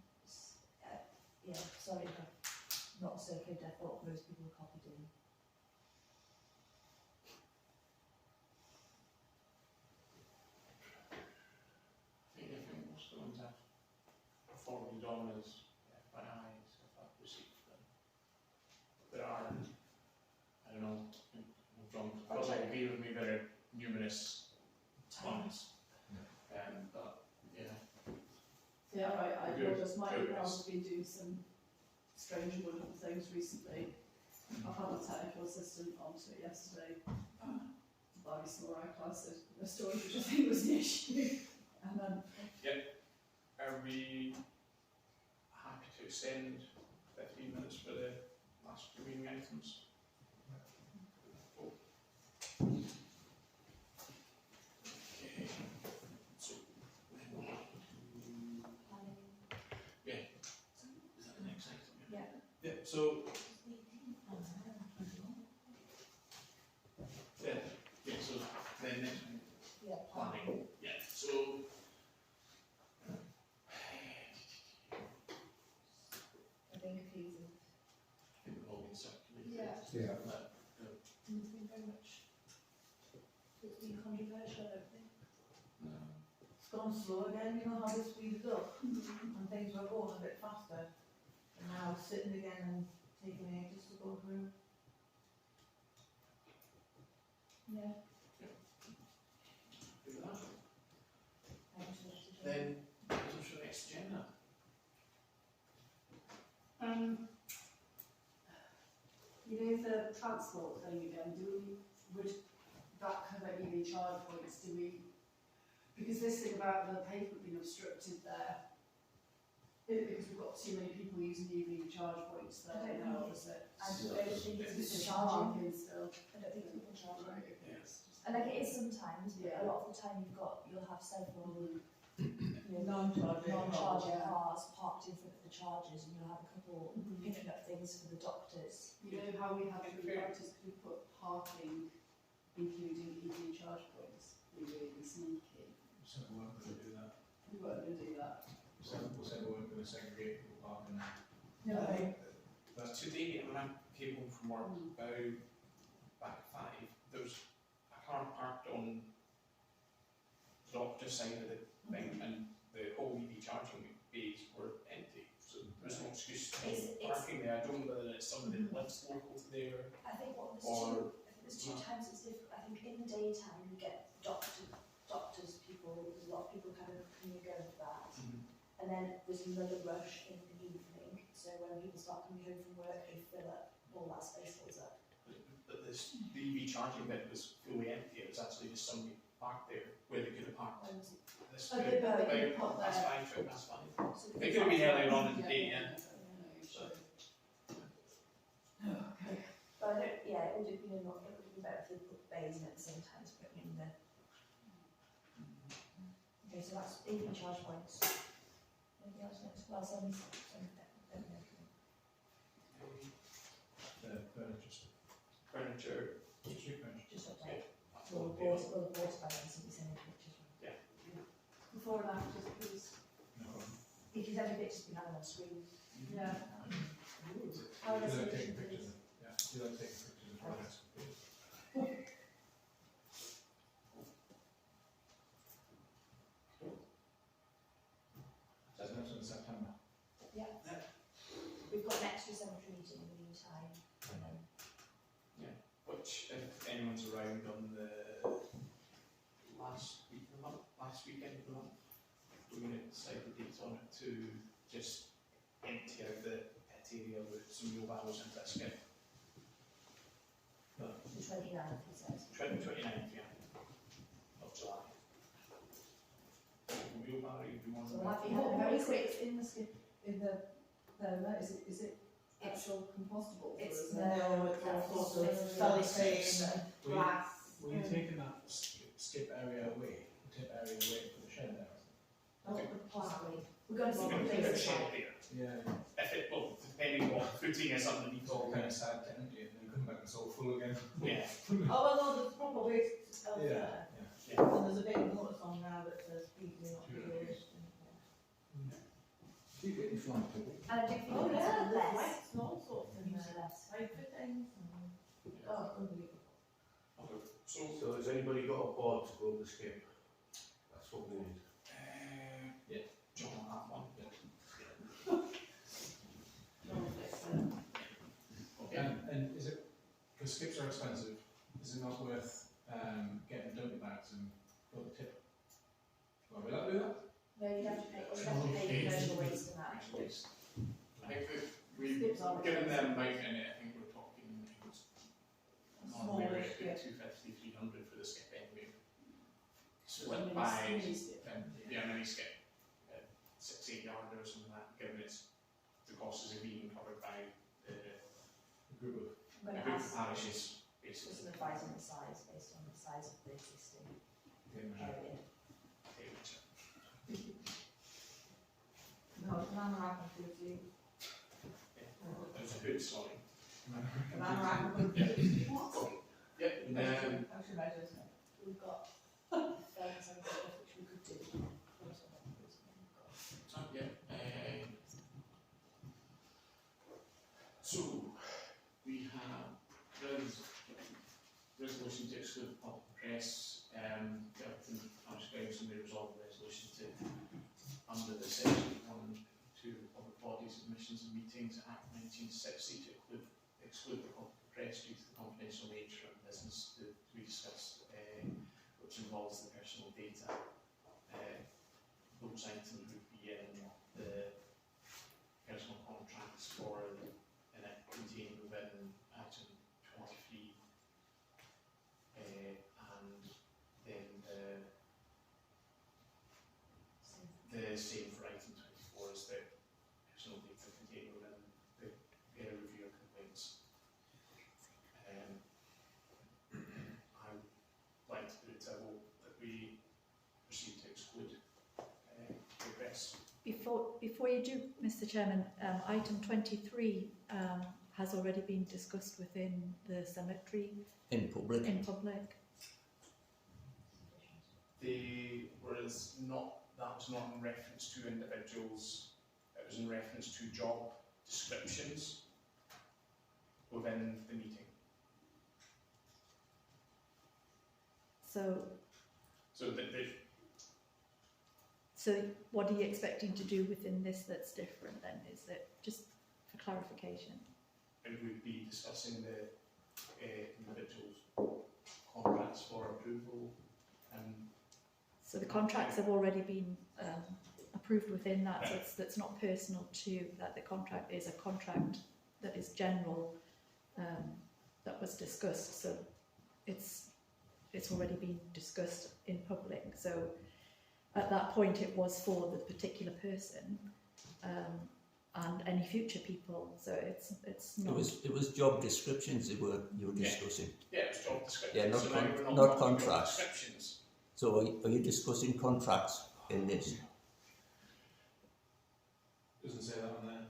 yeah, sorry if I've not circulated, I thought most people were copied in. I think most of the ones I've forwarded on as FYI, so if I've received them. There are, I don't know, John probably agree with me, there are numerous ones. But yeah. Yeah, I Good. noticed my Good. emails have been doing some strange and wonderful things recently. I've had a technical assistant onto it yesterday. Buy me some more eyeglasses, the storage which I think was the issue. And then Are we happy to extend 15 minutes for the last two reading items? Oh. Okay. So, then we'll go to, yeah, is that the next item? Yeah. Yeah, so, yeah, so then next one. Yeah. Planning, yeah, so. I've been confusing. I think we've all been circulated. Yeah. Yeah. But, It's been very much, it's been controversial, I don't think. no. It's gone slow again, you know how they speeded up and things were going a bit faster. And now sitting again and taking ages to go through. Yeah. Do that. Thanks for the Then, what's the next agenda? you know the transport thing again, would that cover EV charge points, because this thing about the pavement being obstructed there, because we've got too many people using EV charge points there, I don't now, know. is it? I don't think It's it's just charging. charging still. I don't think people charge. Right, okay. Yes. And like it is sometimes, but Yeah. a lot of the time you'll have several Non-charging. non-charging Yeah. cars parked in front of the chargers, and you'll have a couple picking up things for the doctors. You know how we have it with voters, could we put parking including EV charge points? Be really sneaky. So we weren't going to do that. We weren't going to do that. So we said we weren't going to segregate people parking there. No. But today, when I came home from work, about back at 5, there was a car parked on the doctor's side of the thing, and the whole EV charging bays were empty. it's local to there, I think what or there's two times it's different. I think in the daytime you get doctors, people, there's a lot of people kind of coming and going for that. And then there's another rush in the evening, so when people start coming home from work, they fill up, all that space fills up. but this, the EV charging bit was fully empty. It was actually just somebody parked there where they could have parked. This Oh, they bit, put that's there. fine, Phil, that's fine. So It could have been earlier on in the day, yeah. Okay. But I don't, yeah, it would have been it would have been better if they put bays in at the same time to put in the. Okay, so that's EV charge points. Anything else next? Well, Furniture. Street furniture. just update. That's We'll what report, we'll report about it and be sending pictures. Before and after, please. No problem. Because every picture's been had on screen. Yeah. How Do you like resolution, taking pictures? please? Yeah, do you like taking pictures of products? That's not in September. We've got an extra cemetery meeting in the meantime. Which, if anyone's around on the last week of the month, last weekend of the month, we're going to decide the date on it to just empty out the pit area with some wheelbarrows into a skip. The 29th, he says. 29th, yeah, of July. Wheelbarrow, you'd be more So than we'll have to welcome. have a What very is quick. it in the skip, in the, is it actual compostable? It's or is it- no, it's all it's sorts of cellophane and Were you- glass. Were you taking that skip area away, the tip area away for the shed there? Possibly. We're going to see We're what going to the keep it place is shed like. there. Yeah, If it, well, depending what footing is underneath it's all all kind of sad to empty it and then come back and it's all full again. Yeah. Oh, well, no, there's proper waste elsewhere. Yeah. And there's a bit of notice on now that says please do not be used. Do you get any flight to it? And I do think Oh, we need yeah, to there's less. lights and all sorts in Use there. less. Light fittings and, oh, unbelievable. So, So has anybody got a board to go up the skip? That's what we need. yeah, John on that one. No, it's, Okay. And is it, because skips are expensive, is it not worth getting dumpy bags and put the tip? Well, will I do that? No, you'd have to pay commercial waste and that. I think that we've given them amount in it, I think we're talking, normally we're Smallish, looking yeah. 250, 300 for the skip anyway. So Split mini- by, mini skip. mini skip, 6-8 yard or something like that, given it's, the cost is being covered by A group of, I'm a going to group of ask parishes, for basically. some advice on the size, based on the size of the existing area. No, banana rack and food. There's a hood, sorry. Banana rack and food. What? Yeah, Actually measures it. We've got Felton and stuff which we could do. so we have resolution to exclude the public press, Felton Parish Council may resolve the resolution to, under the section 1 and 2 of the Public Bodies, Admissions and Meetings Act 1960 to exclude the public press due to the confidential nature of business to be discussed, which involves the personal data. Those items would be in the personal contracts for the, and it contained within item 23, and then the same for item 24 is the personal data contained within the review of complaints. I would like to put it to a vote that we proceed to exclude the press. Before you do, Mr Chairman, item 23 has already been discussed within the cemetery In public. in public. Whereas that was not in reference to individuals, it was in reference to job descriptions within the meeting. So So what are you expecting to do within this that's different then? Is it just for clarification? it would be discussing the individuals' contracts for approval. So the contracts have already been approved within that, so that's not personal to that. The contract is a contract that is general, that was discussed. So it's already been discussed in public. So at that point, it was for the particular person and any future people. So it's not. It was job descriptions you were discussing. Yeah, it was job descriptions. Yeah, not so now we're not talking contracts. job descriptions. So are you discussing contracts in this? Doesn't say that on there.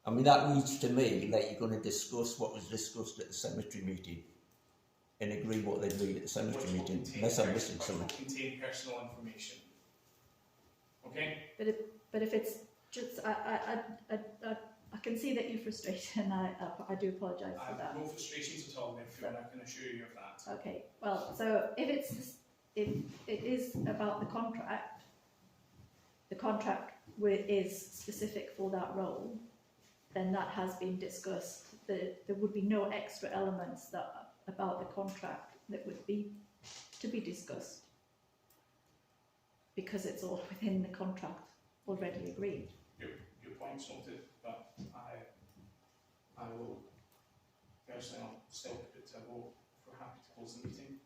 I mean, that reads to me like you're going to discuss what was discussed at the cemetery meeting and agree what they agreed at the cemetery meeting, unless I'm missing something. Which will contain personal information. Okay? But if it's just, I can see that you're frustrated, and I do apologise I for that. have no frustrations at all, therefore, and I can assure you of that. Okay, well, so if it is about the contract is specific for that role, then that has been discussed. There would be no extra elements about the contract that would be to be discussed, because it's all within the contract already agreed. Your point's noted, but I will personally, I'll still put it to a vote if we're happy to close the meeting.